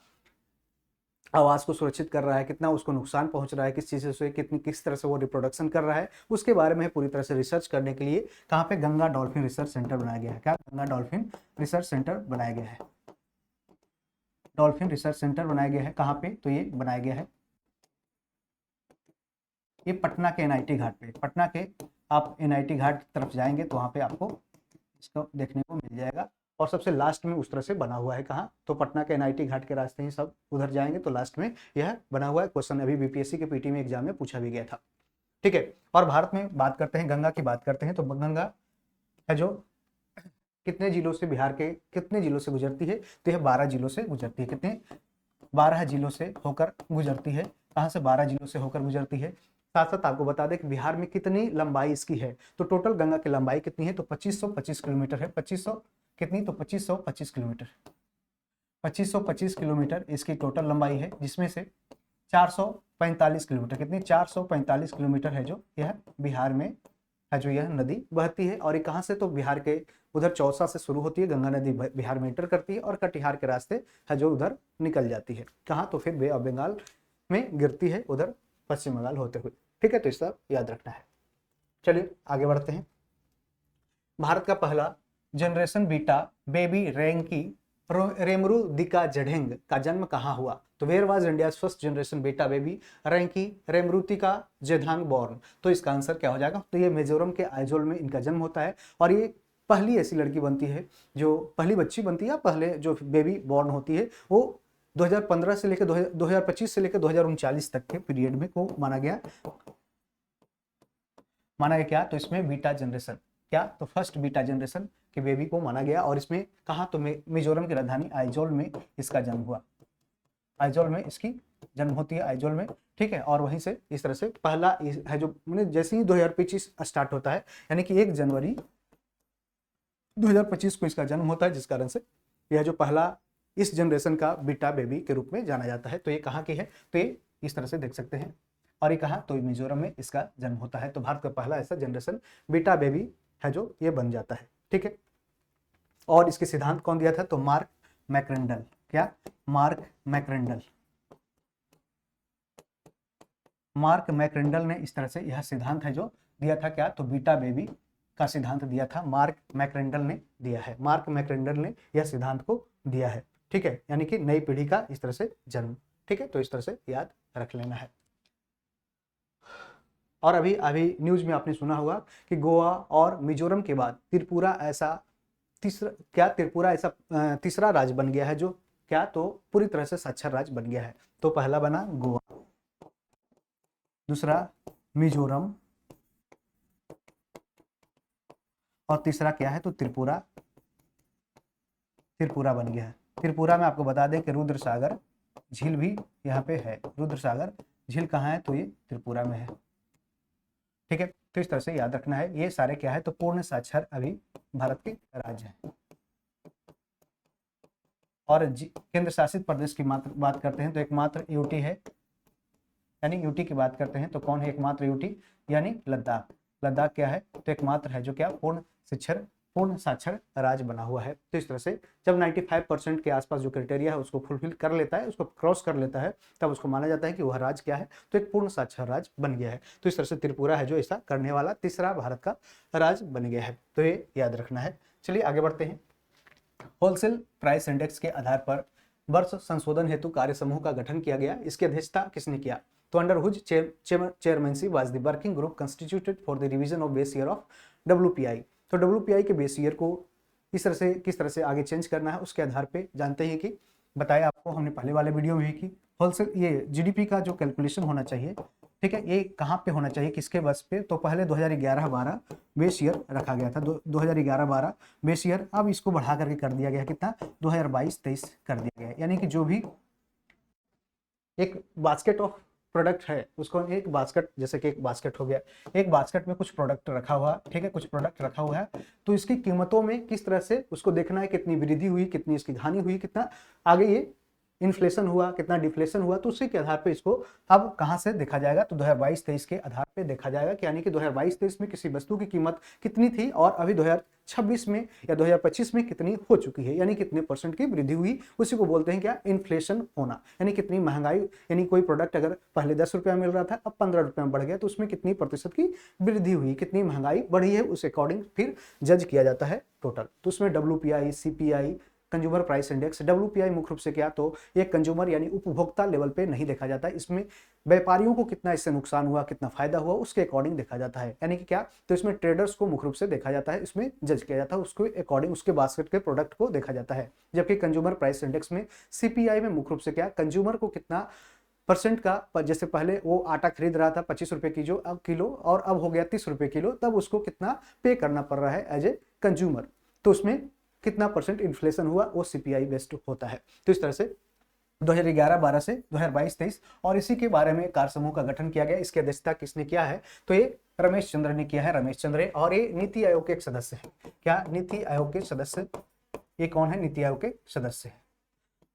आवास को सुरक्षित कर रहा है, कितना उसको नुकसान पहुंच रहा है, किस चीज़ से कितनी, किस तरह से वो रिप्रोडक्शन कर रहा है, उसके बारे में पूरी तरह से रिसर्च करने के लिए कहाँ पे गंगा डॉल्फिन रिसर्च सेंटर बनाया गया है। क्या गंगा डॉल्फिन रिसर्च सेंटर बनाया गया है, डॉल्फिन रिसर्च सेंटर बनाया गया है, कहाँ पे, तो ये बनाया गया है ये पटना के एनआईटी घाट पे, पटना के आप एनआईटी घाट तरफ जाएंगे तो वहाँ पे आपको इसको देखने को मिल जाएगा। और सबसे लास्ट में उस तरह से बना हुआ है, कहाँ, तो पटना के एनआईटी घाट के रास्ते ही सब उधर जाएंगे तो लास्ट में यह बना हुआ है। क्वेश्चन अभी बीपीएससी के पीटी में एग्जाम में पूछा भी गया था। ठीक है, और भारत में बात करते हैं, गंगा की बात करते हैं, तो गंगा है जो कितने जिलों से, बिहार के कितने जिलों से गुजरती है, तो यह 12 जिलों से गुजरती है। कितने, 12 जिलों से होकर गुजरती है। कहाँ से, 12 जिलों से होकर गुजरती है। साथ साथ आपको बता दें कि बिहार में कितनी लंबाई इसकी है, तो टोटल गंगा की लंबाई कितनी है, तो 2525 किलोमीटर है। 2500 कितनी, तो 2525 किलोमीटर, 2525 किलोमीटर इसकी टोटल लंबाई है, जिसमें से 445 किलोमीटर, कितनी, 445 किलोमीटर है जो यह बिहार में है, जो यह नदी बहती है। और ये कहाँ से, तो बिहार के उधर चौसा से शुरू होती है, गंगा नदी बिहार में एंटर करती है और कटिहार के रास्ते है जो उधर निकल जाती है। कहाँ, तो फिर बे ऑफ बंगाल में गिरती है उधर पश्चिम बंगाल होते हुए। ठीक है, तो इसका याद रखना है। चलिए आगे बढ़ते हैं। भारत का पहला generation beta baby Frankie Remruatdika Zadeng का जन्म कहाँ हुआ, तो where was India's first generation beta baby Frankie Remruatdika Zadeng born, तो इसका आंसर क्या हो जाएगा, तो ये मिजोरम के आइजोल में इनका जन्म होता है। और ये पहली ऐसी लड़की बनती है, जो पहली बच्ची बनती है, पहले जो बेबी बॉर्न होती है, वो 2015 से लेकर 2025 से लेकर 2039 तक के पीरियड में को माना गया क्या, तो इसमें बीटा जनरेशन, क्या तो फर्स्ट बीटा जनरेशन के बेबी को माना गया। और इसमें कहा तो मिजोरम की राजधानी आइजोल में इसका जन्म हुआ, आइजोल में इसकी जन्म होती है, आइजोल में, ठीक है। और वहीं से इस तरह से पहला है जो जैसे ही 2025 स्टार्ट होता है, यानी कि 1 जनवरी 2025 को इसका जन्म होता है, जिस कारण से यह जो पहला इस जनरेशन का बीटा बेबी के रूप में जाना जाता है। तो ये कहाँ की है, तो ये इस तरह से देख सकते हैं, और ये कहा तो मिजोरम में इसका जन्म होता है। तो भारत का पहला ऐसा जनरेशन बीटा बेबी है जो ये बन जाता है, ठीक है। और इसके सिद्धांत कौन दिया था, तो मार्क मैक्रेंडल, क्या मार्क मैक्रेंडल, मार्क मैक्रेंडल ने इस तरह से यह सिद्धांत है जो दिया था, क्या तो बीटा बेबी का सिद्धांत दिया था, मार्क मैक्रेंडल ने दिया है, मार्क मैक्रेंडल ने यह सिद्धांत को दिया है, ठीक है। यानी कि नई पीढ़ी का इस तरह से जन्म, ठीक है। तो इस तरह से याद रख लेना है। और अभी अभी न्यूज में आपने सुना होगा कि गोवा और मिजोरम के बाद त्रिपुरा ऐसा तीसरा राज्य बन गया है, जो क्या तो पूरी तरह से साक्षर राज्य बन गया है। तो पहला बना गोवा, दूसरा मिजोरम, और तीसरा क्या है तो त्रिपुरा बन गया है। त्रिपुरा में आपको बता दें कि रुद्र सागर झील भी यहाँ पे है, रुद्र सागर झील कहाँ है, तो ये त्रिपुरा में है, ठीक है। तो इस तरह से याद रखना है। ये सारे क्या है तो पूर्ण साक्षर अभी भारत के राज्य हैं। और केंद्र शासित प्रदेश की बात करते हैं तो एकमात्र यूटी है, यानी यूटी की बात करते हैं तो कौन है एकमात्र यूटी, यानी लद्दाख। लद्दाख क्या है तो एकमात्र है जो क्या पूर्ण साक्षर राज्य बना हुआ है। तो इस तरह से जब 95% के आसपास जो क्राइटेरिया है उसको फुलफिल कर लेता है, उसको क्रॉस कर लेता है, तब उसको माना जाता है कि वह राज्य क्या है तो एक पूर्ण साक्षर राज्य बन गया है। तो इस तरह से त्रिपुरा है जो ऐसा करने वाला तीसरा भारत का राज्य बन गया है। तो ये याद रखना है। चलिए आगे बढ़ते हैं। होलसेल प्राइस इंडेक्स के आधार पर वर्ष संशोधन हेतु कार्य समूह का गठन किया गया। इसकी अध्यक्षता किसने किया, तो under whose chairmanship was the working group constituted for the revision of base year of WPI। तो WPI के बेस ईयर को इस तरह से किस तरह से आगे चेंज करना है उसके आधार पे जानते हैं कि बताया आपको हमने पहले वाले वीडियो में भी कि होलसेल ये GDP का जो कैलकुलेशन होना चाहिए, ठीक है, ये कहाँ पे होना चाहिए, किसके बस पे, तो पहले 2011-12 बेस ईयर रखा गया था, 2011-12 बेस ईयर। अब इसको बढ़ा करके कर दिया गया कितना, 2022-23 कर दिया गया। यानी कि जो भी एक बास्केट ऑफ प्रोडक्ट है उसको एक बास्केट, जैसे कि एक बास्केट हो गया, एक बास्केट में कुछ प्रोडक्ट रखा हुआ, ठीक है, कुछ प्रोडक्ट रखा हुआ है, तो इसकी कीमतों में किस तरह से उसको देखना है, कितनी वृद्धि हुई, कितनी इसकी हानि हुई, कितना आगे ये इन्फ्लेशन हुआ, कितना डिफ्लेशन हुआ, तो उसी के आधार पे इसको अब कहाँ से देखा जाएगा, तो 2022-23 के आधार पे देखा जाएगा कि यानी कि 2022-23 में किसी वस्तु की कीमत कितनी थी और अभी 2026 में या 2025 में कितनी हो चुकी है, यानी कितने % की वृद्धि हुई, उसी को बोलते हैं क्या, इन्फ्लेशन होना। यानी कितनी महंगाई, यानी कोई प्रोडक्ट अगर पहले 10 रुपये में मिल रहा था अब 15 रुपये में बढ़ गया, तो उसमें कितनी % की वृद्धि हुई, कितनी महंगाई बढ़ी है, उस अकॉर्डिंग फिर जज किया जाता है टोटल। तो उसमें WPI, CPI, consumer price index, WPI मुख्य रूप से क्या, तो ये कंज्यूमर यानी उपभोक्ता लेवल पे नहीं देखा जाता, इसमें व्यापारियों को कितना इससे नुकसान हुआ, कितना फायदा हुआ, उसके अकॉर्डिंग देखा जाता है। यानी कि क्या, तो इसमें ट्रेडर्स को मुख्य रूप से देखा जाता है, इसमें जज किया जाता है, उसके अकॉर्डिंग उसके बास्केट के प्रोडक्ट को देखा जाता है। जबकि कंज्यूमर प्राइस इंडेक्स में CPI में मुख्य रूप से क्या, कंज्यूमर को कितना % का, जैसे पहले वो आटा खरीद रहा था 25 रुपये की जो अब किलो और अब हो गया 30 रुपये किलो, तब उसको कितना पे करना पड़ रहा है एज ए कंज्यूमर, तो उसमें कितना % इन्फ्लेशन हुआ वो CPI बेस्ड होता है। तो इस तरह से 2011-12 से 2022-23 और इसी के बारे में कार्य समूह का गठन किया गया। इसकी अध्यक्षता किसने किया है, तो ये रमेश चंद्र ने किया है, रमेश चंद्र, और ये नीति आयोग के एक सदस्य है। क्या, नीति आयोग के सदस्य, ये कौन है, नीति आयोग के सदस्य है।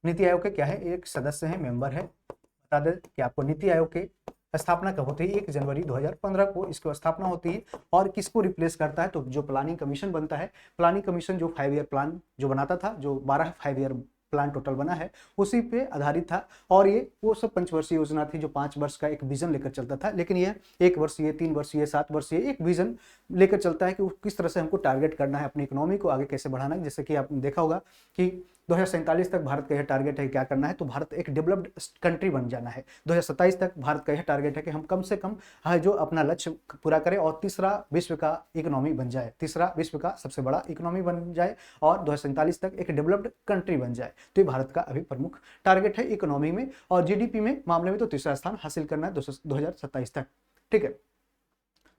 नीति आयोग के क्या है, एक सदस्य है, मेंबर है। बता दें कि आपको नीति आयोग के स्थापना कब होती है, 1 जनवरी 2015 को इसकी स्थापना होती है। और किसको रिप्लेस करता है, तो जो प्लानिंग कमीशन बनता है, प्लानिंग कमीशन जो 5 ईयर प्लान जो बनाता था, जो 12 5 ईयर प्लान टोटल बना है उसी पे आधारित था। और ये वो सब पंचवर्षीय योजना थी जो 5 वर्ष का एक विजन लेकर चलता था, लेकिन ये 1 वर्षीय, 3 वर्षीय, 7 वर्षीय एक विजन लेकर चलता है कि किस तरह से हमको टारगेट करना है, अपनी इकोनॉमी को आगे कैसे बढ़ाना है। जैसे कि आपने देखा होगा कि 2047 तक भारत का यह टारगेट है क्या करना है, तो भारत एक डेवलप्ड कंट्री बन जाना है। 2027 तक भारत का यह टारगेट है कि हम कम से कम जो अपना लक्ष्य पूरा करें और तीसरा विश्व का इकोनॉमी बन जाए, तीसरा विश्व का सबसे बड़ा इकोनॉमी बन जाए और 2047 तक एक डेवलप्ड कंट्री बन जाए। तो ये भारत का अभी प्रमुख टारगेट है इकोनॉमी में, और जीडीपी में मामले में तो तीसरा स्थान हासिल करना है 2027 तक। ठीक है,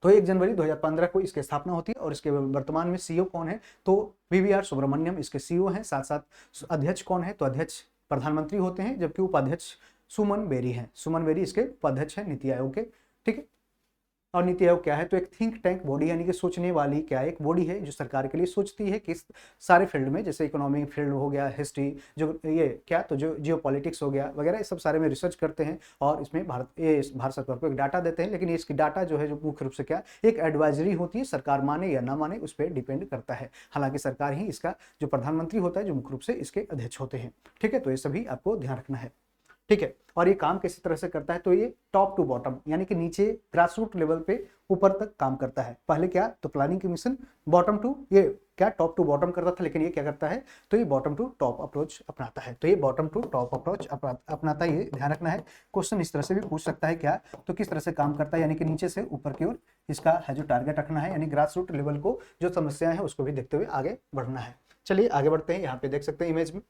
तो 1 जनवरी 2015 को इसकी स्थापना होती है और इसके वर्तमान में सीईओ कौन है, तो वीवीआर सुब्रमण्यम इसके सीईओ हैं। साथ साथ अध्यक्ष कौन है, तो अध्यक्ष प्रधानमंत्री होते हैं, जबकि उपाध्यक्ष सुमन बेरी हैं। सुमन बेरी इसके उपाध्यक्ष हैं नीति आयोग के। ठीक है, और नीति आयोग क्या है, तो एक थिंक टैंक बॉडी यानी कि सोचने वाली क्या एक बॉडी है जो सरकार के लिए सोचती है किस सारे फील्ड में, जैसे इकोनॉमिक फील्ड हो गया, हिस्ट्री, जो ये क्या तो जो जियो पॉलिटिक्स हो गया वगैरह, इस सब सारे में रिसर्च करते हैं और इसमें भारत सरकार को एक डाटा देते हैं। लेकिन इसकी डाटा जो है जो मुख्य रूप से क्या एक एडवाइजरी होती है, सरकार माने या ना माने उस पर डिपेंड करता है। हालांकि सरकार ही इसका जो प्रधानमंत्री होता है जो मुख्य रूप से इसके अध्यक्ष होते हैं। ठीक है, तो ये सभी आपको ध्यान रखना है। ठीक है, और ये काम किसी तरह से करता है, तो ये टॉप टू बॉटम यानी कि नीचे ग्रास रूट लेवल पे ऊपर तक काम करता है। पहले क्या तो प्लानिंग कमीशन बॉटम टू ये क्या टॉप टू बॉटम करता था, लेकिन ये क्या करता है तो ये बॉटम टू टॉप अप्रोच अपनाता है। तो ये बॉटम टू टॉप अप्रोच अपनाता है, ये ध्यान रखना है। क्वेश्चन इस तरह से भी पूछ सकता है क्या तो किस तरह से काम करता है, यानी कि नीचे से ऊपर की ओर इसका है जो टारगेट रखना है, यानी ग्रास रूट लेवल को जो समस्याएं हैं उसको भी देखते हुए आगे बढ़ना है। चलिए आगे बढ़ते हैं। यहाँ पे देख सकते हैं इमेज में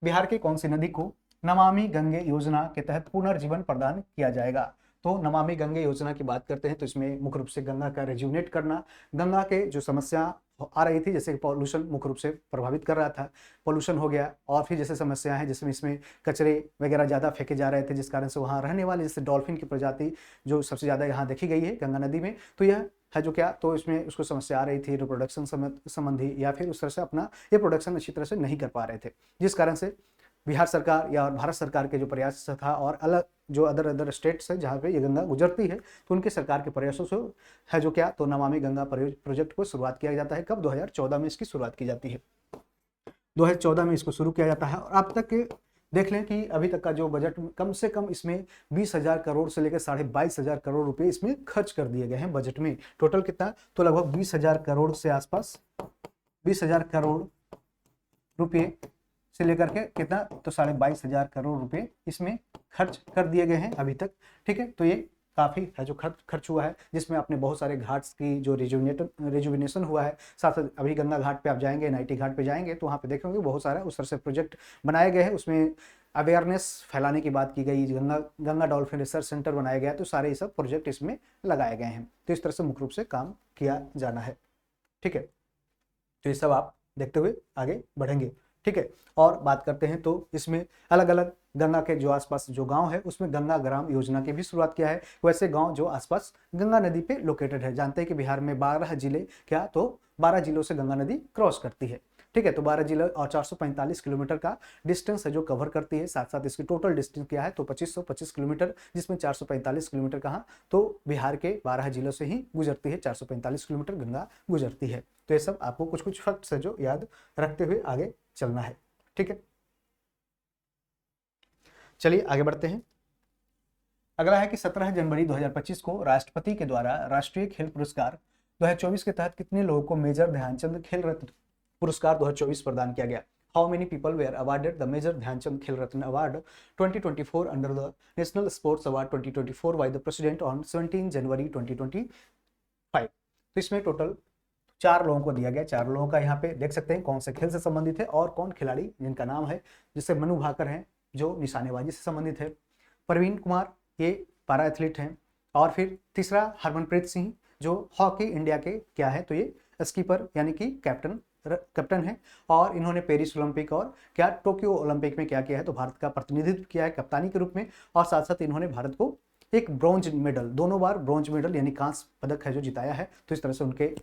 बिहार की कौन सी नदी को नमामि गंगे योजना के तहत पुनर्जीवन प्रदान किया जाएगा। तो नमामि गंगे योजना की बात करते हैं तो इसमें मुख्य रूप से गंगा का रेजुनेट करना, गंगा के जो समस्या आ रही थी जैसे पॉल्यूशन मुख्य रूप से प्रभावित कर रहा था, पॉल्यूशन हो गया, और फिर जैसे समस्या है जिसमें इसमें कचरे वगैरह ज़्यादा फेंके जा रहे थे जिस कारण से वहाँ रहने वाले जैसे डॉल्फिन की प्रजाति जो सबसे ज़्यादा यहाँ देखी गई है गंगा नदी में, तो यह है जो क्या तो इसमें उसको समस्या आ रही थी रिप्रोडक्शन संबंधी, या फिर उस तरह से अपना ये प्रोडक्शन अच्छी तरह से नहीं कर पा रहे थे, जिस कारण से बिहार सरकार या भारत सरकार के जो प्रयास था और अलग जो अदर स्टेट्स है जहाँ पे ये गंगा गुजरती है तो उनके सरकार के प्रयासों से है जो क्या तो नमामि गंगा प्रोजेक्ट को शुरुआत किया जाता है। कब 2014 में इसकी शुरुआत की जाती है, 2014 में इसको शुरू किया जाता है। और अब तक के देख लें कि अभी तक का जो बजट कम से कम इसमें 20,000 करोड़ से लेकर 22,500 करोड़ रुपए इसमें खर्च कर दिए गए हैं बजट में। टोटल कितना तो लगभग 20,000 करोड़ से आसपास 20,000 करोड़ रुपये से लेकर के कितना तो 22,500 करोड़ रुपए इसमें खर्च कर दिए गए हैं अभी तक। ठीक है, तो ये काफ़ी है जो खर्च हुआ है, जिसमें अपने बहुत सारे घाट्स की जो रिजुविनेशन हुआ है। साथ साथ अभी गंगा घाट पे आप जाएंगे, नाइटी घाट पे जाएंगे तो वहाँ पे देखेंगे बहुत सारा उस तरह से प्रोजेक्ट बनाए गए हैं। उसमें अवेयरनेस फैलाने की बात की गई, गंगा डॉल्फिन रिसर्च सेंटर बनाया गया, तो सारे ये सब प्रोजेक्ट इसमें लगाए गए हैं। तो इस तरह से मुख्य रूप से काम किया जाना है। ठीक है, तो ये सब आप देखते हुए आगे बढ़ेंगे। ठीक है, और बात करते हैं तो इसमें अलग अलग गंगा के जो आसपास जो गांव है उसमें गंगा ग्राम योजना की भी शुरुआत किया है। वैसे गांव जो आसपास गंगा नदी पे लोकेटेड है, जानते हैं कि बिहार में 12 जिले क्या तो 12 जिलों से गंगा नदी क्रॉस करती है। ठीक है, तो 12 जिले और 445 किलोमीटर का डिस्टेंस है जो कवर करती है। साथ साथ इसकी टोटल डिस्टेंस क्या है तो 2525 किलोमीटर, जिसमें 445 किलोमीटर कहाँ तो बिहार के 12 जिलों से ही गुजरती है, 445 किलोमीटर गंगा गुजरती है। तो ये सब आपको कुछ कुछ फैक्ट्स है जो याद रखते हुए आगे चलना है। ठीक है, चलिए आगे बढ़ते हैं। अगला है कि 17 जनवरी 2025 को राष्ट्रपति के द्वारा राष्ट्रीय खेल पुरस्कार 2024 के तहत कितने लोगों को मेजर ध्यानचंद खेल रत्न पुरस्कार 2024 प्रदान किया गया। How many people were awarded the major Dhyan Chand Khel Ratna award 2024 under the national sports award 2024 by the president on 17 January 2025। तो इसमें टोटल 4 लोगों को दिया गया। 4 लोगों का यहाँ पे देख सकते हैं कौन से खेल से संबंधित है और कौन खिलाड़ी जिनका नाम है, जैसे मनु भाकर हैं जो निशानेबाजी से संबंधित है, प्रवीण कुमार ये पारा एथलीट हैं, और फिर तीसरा हरमनप्रीत सिंह जो हॉकी इंडिया के क्या है तो ये स्कीपर यानी कि कैप्टन है, और इन्होंने पेरिस ओलंपिक और क्या टोक्यो ओलंपिक में क्या किया है तो भारत का प्रतिनिधित्व किया है कप्तानी के रूप में। और साथ साथ इन्होंने भारत को एक ब्रॉन्ज मेडल, दोनों बार ब्रॉन्ज मेडल यानी कांस्य पदक है जो जिताया है। तो इस तरह से उनके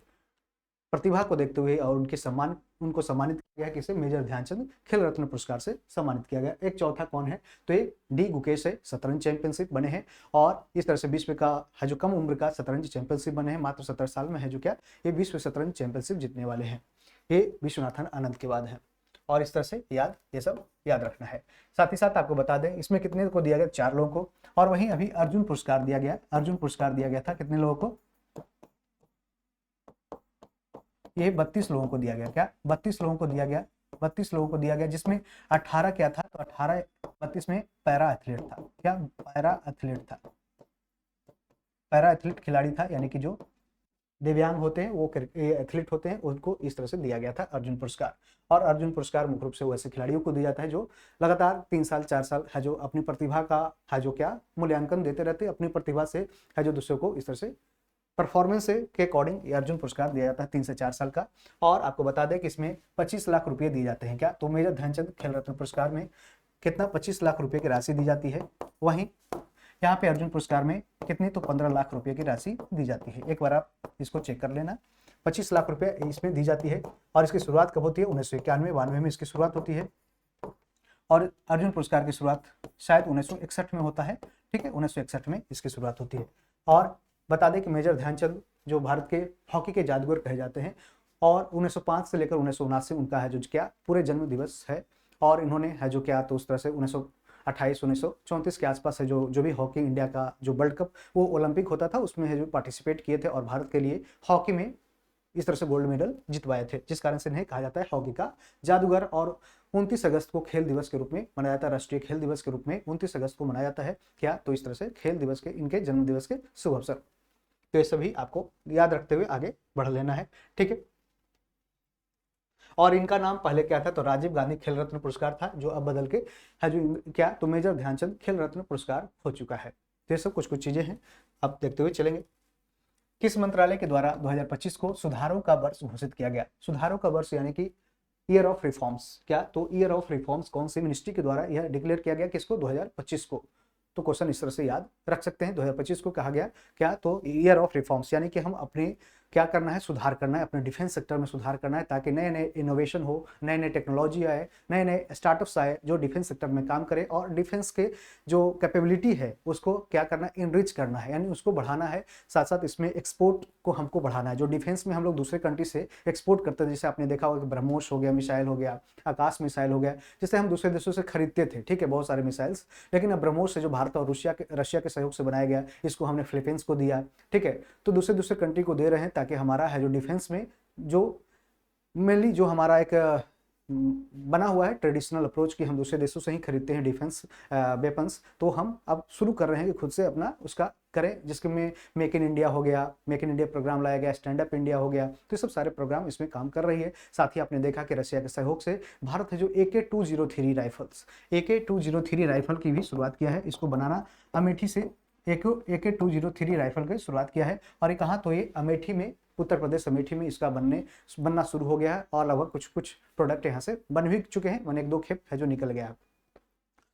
प्रतिभा को देखते हुए और उनको सम्मानित किया गया, किसे मेजर ध्यानचंद खेल रत्न पुरस्कार से सम्मानित किया गया। एक चौथा कौन है तो एक डी गुकेश है, शतरंज चैंपियनशिप बने हैं, और इस तरह से विश्व का है जो कम उम्र का शतरंज चैंपियनशिप बने हैं, मात्र 17 साल में है जो क्या ये विश्व शतरंज चैंपियनशिप जीतने वाले हैं। ये विश्वनाथन आनंद के बाद है, और इस तरह से ये सब याद रखना है। साथ ही साथ आपको बता दें इसमें कितने को दिया गया 4 लोगों को, और वहीं अभी अर्जुन पुरस्कार दिया गया। अर्जुन पुरस्कार दिया गया था कितने लोगों को, ये 32 लोगों को दिया गया। क्या 32 लोगों को दिया गया 32 लोगों को दिया गया, जिसमें 18 क्या था, तो 18 32 में पैरा एथलीट था। क्या पैरा एथलीट था, पैरा एथलीट खिलाड़ी था, यानी कि जो दिव्यांग होते हैं वो एथलीट होते हैं, उनको इस तरह से दिया गया था अर्जुन पुरस्कार। और अर्जुन पुरस्कार मुख्य रूप से वैसे खिलाड़ियों को दिया जाता है जो लगातार 3 साल 4 साल है जो अपनी प्रतिभा का है जो क्या मूल्यांकन देते रहते हैं, अपनी प्रतिभा से है जो दूसरों को इस तरह से परफॉर्मेंस के अकॉर्डिंग ये अर्जुन पुरस्कार दिया जाता है 3 से 4 साल का। और आपको बता दें कि इसमें 25 लाख रुपए दिए जाते हैं। क्या, तो मेजर ध्यानचंद खेल रत्न पुरस्कार में कितना 25 लाख रुपए की राशि दी जाती है। वहीं यहाँ पे अर्जुन पुरस्कार में कितनी, तो 15 लाख रुपए की राशि दी जाती है। एक बार आप इसको चेक कर लेना, 25 लाख रुपए इसमें दी जाती है। और इसकी शुरुआत कब होती है, 1991-92 में इसकी शुरुआत होती है। और अर्जुन पुरस्कार की शुरुआत शायद 1961 में होता है। ठीक है, 1961 में इसकी शुरुआत होती है। और बता दें कि मेजर ध्यानचंद जो भारत के हॉकी के जादूगर कहे जाते हैं, और 1905 से लेकर 1979 उनका है जो क्या पूरे जन्म दिवस है। और इन्होंने है जो क्या, तो उस तरह से 1934 के आसपास है जो भी हॉकी इंडिया का जो वर्ल्ड कप वो ओलंपिक होता था उसमें है जो पार्टिसिपेट किए थे, और भारत के लिए हॉकी में इस तरह से गोल्ड मेडल जितवाए थे, जिस कारण से इन्हें कहा जाता है हॉकी का जादूगर। और 29 अगस्त को खेल दिवस के रूप में मनाया जाता है, राष्ट्रीय खेल दिवस के रूप में 29 अगस्त को मनाया जाता है। क्या, तो इस तरह से खेल दिवस के इनके जन्म दिवस के शुभ अवसर, तो ये सभी आपको याद रखते हुए आगे बढ़ लेना है। ठीक है, और इनका नाम पहले क्या था, तो राजीव गांधी खेल रत्न पुरस्कार था, जो अब बदल के है जो क्या, तो मेजर ध्यानचंद खेल रत्न पुरस्कार हो चुका है। तो ये सब कुछ कुछ चीजें हैं, अब देखते हुए चलेंगे। किस मंत्रालय के द्वारा 2025 को सुधारों का वर्ष घोषित किया गया। सुधारों का वर्ष यानी कि ईयर ऑफ रिफॉर्म्स। क्या, तो ईयर ऑफ रिफॉर्म्स कौन सी मिनिस्ट्री के द्वारा यह डिक्लेयर किया गया, किसको, 2025 को। तो क्वेश्चन इस तरह से याद रख सकते हैं, 2025 को कहा गया क्या, तो ईयर ऑफ रिफॉर्म्स, यानी कि हम अपने क्या करना है, सुधार करना है, अपने डिफेंस सेक्टर में सुधार करना है, ताकि नए नए इनोवेशन हो, नए नए टेक्नोलॉजी आए, नए नए स्टार्टअप्स आए जो डिफेंस सेक्टर में काम करे, और डिफेंस के जो कैपेबिलिटी है उसको क्या करना है, इनरिच करना है, यानी उसको बढ़ाना है। साथ साथ इसमें एक्सपोर्ट को हमको बढ़ाना है। जो डिफेंस में हम लोग दूसरे कंट्री से एक्सपोर्ट करते थे, जैसे आपने देखा होगा कि ब्रह्मोस हो गया, मिसाइल हो गया, आकाश मिसाइल हो गया, जिससे हम दूसरे देशों से खरीदते थे। ठीक है, बहुत सारे मिसाइल्स, लेकिन अब ब्रह्मोस से जो भारत और रशिया के सहयोग से बनाया गया, इसको हमने फिलीपींस को दिया। ठीक है, तो दूसरे कंट्री को दे रहे हैं, ताकि हमारा है जो डिफेंस में जो मेनली जो हमारा एक बना हुआ है ट्रेडिशनल अप्रोच कि हम दूसरे देशों से ही खरीदते हैं डिफेंस वेपन्स, तो हम अब शुरू कर रहे हैं कि खुद से अपना उसका करें, जिसके में मेक इन इंडिया हो गया, मेक इन इंडिया प्रोग्राम लाया गया, स्टैंड अप इंडिया हो गया, तो ये सब सारे प्रोग्राम इसमें काम कर रही है। साथ ही आपने देखा कि रशिया के सहयोग से भारत है जो AK-203 राइफल्स, AK-203 राइफल की भी शुरुआत किया है। इसको बनाना अमेठी से AK-203 राइफल की शुरुआत किया है। और ये कहाँ, तो ये अमेठी में, उत्तर प्रदेश अमेठी में इसका बनना शुरू हो गया है, और लगभग कुछ प्रोडक्ट यहाँ से बन भी चुके हैं, 1-2 खेप है जो निकल गया है।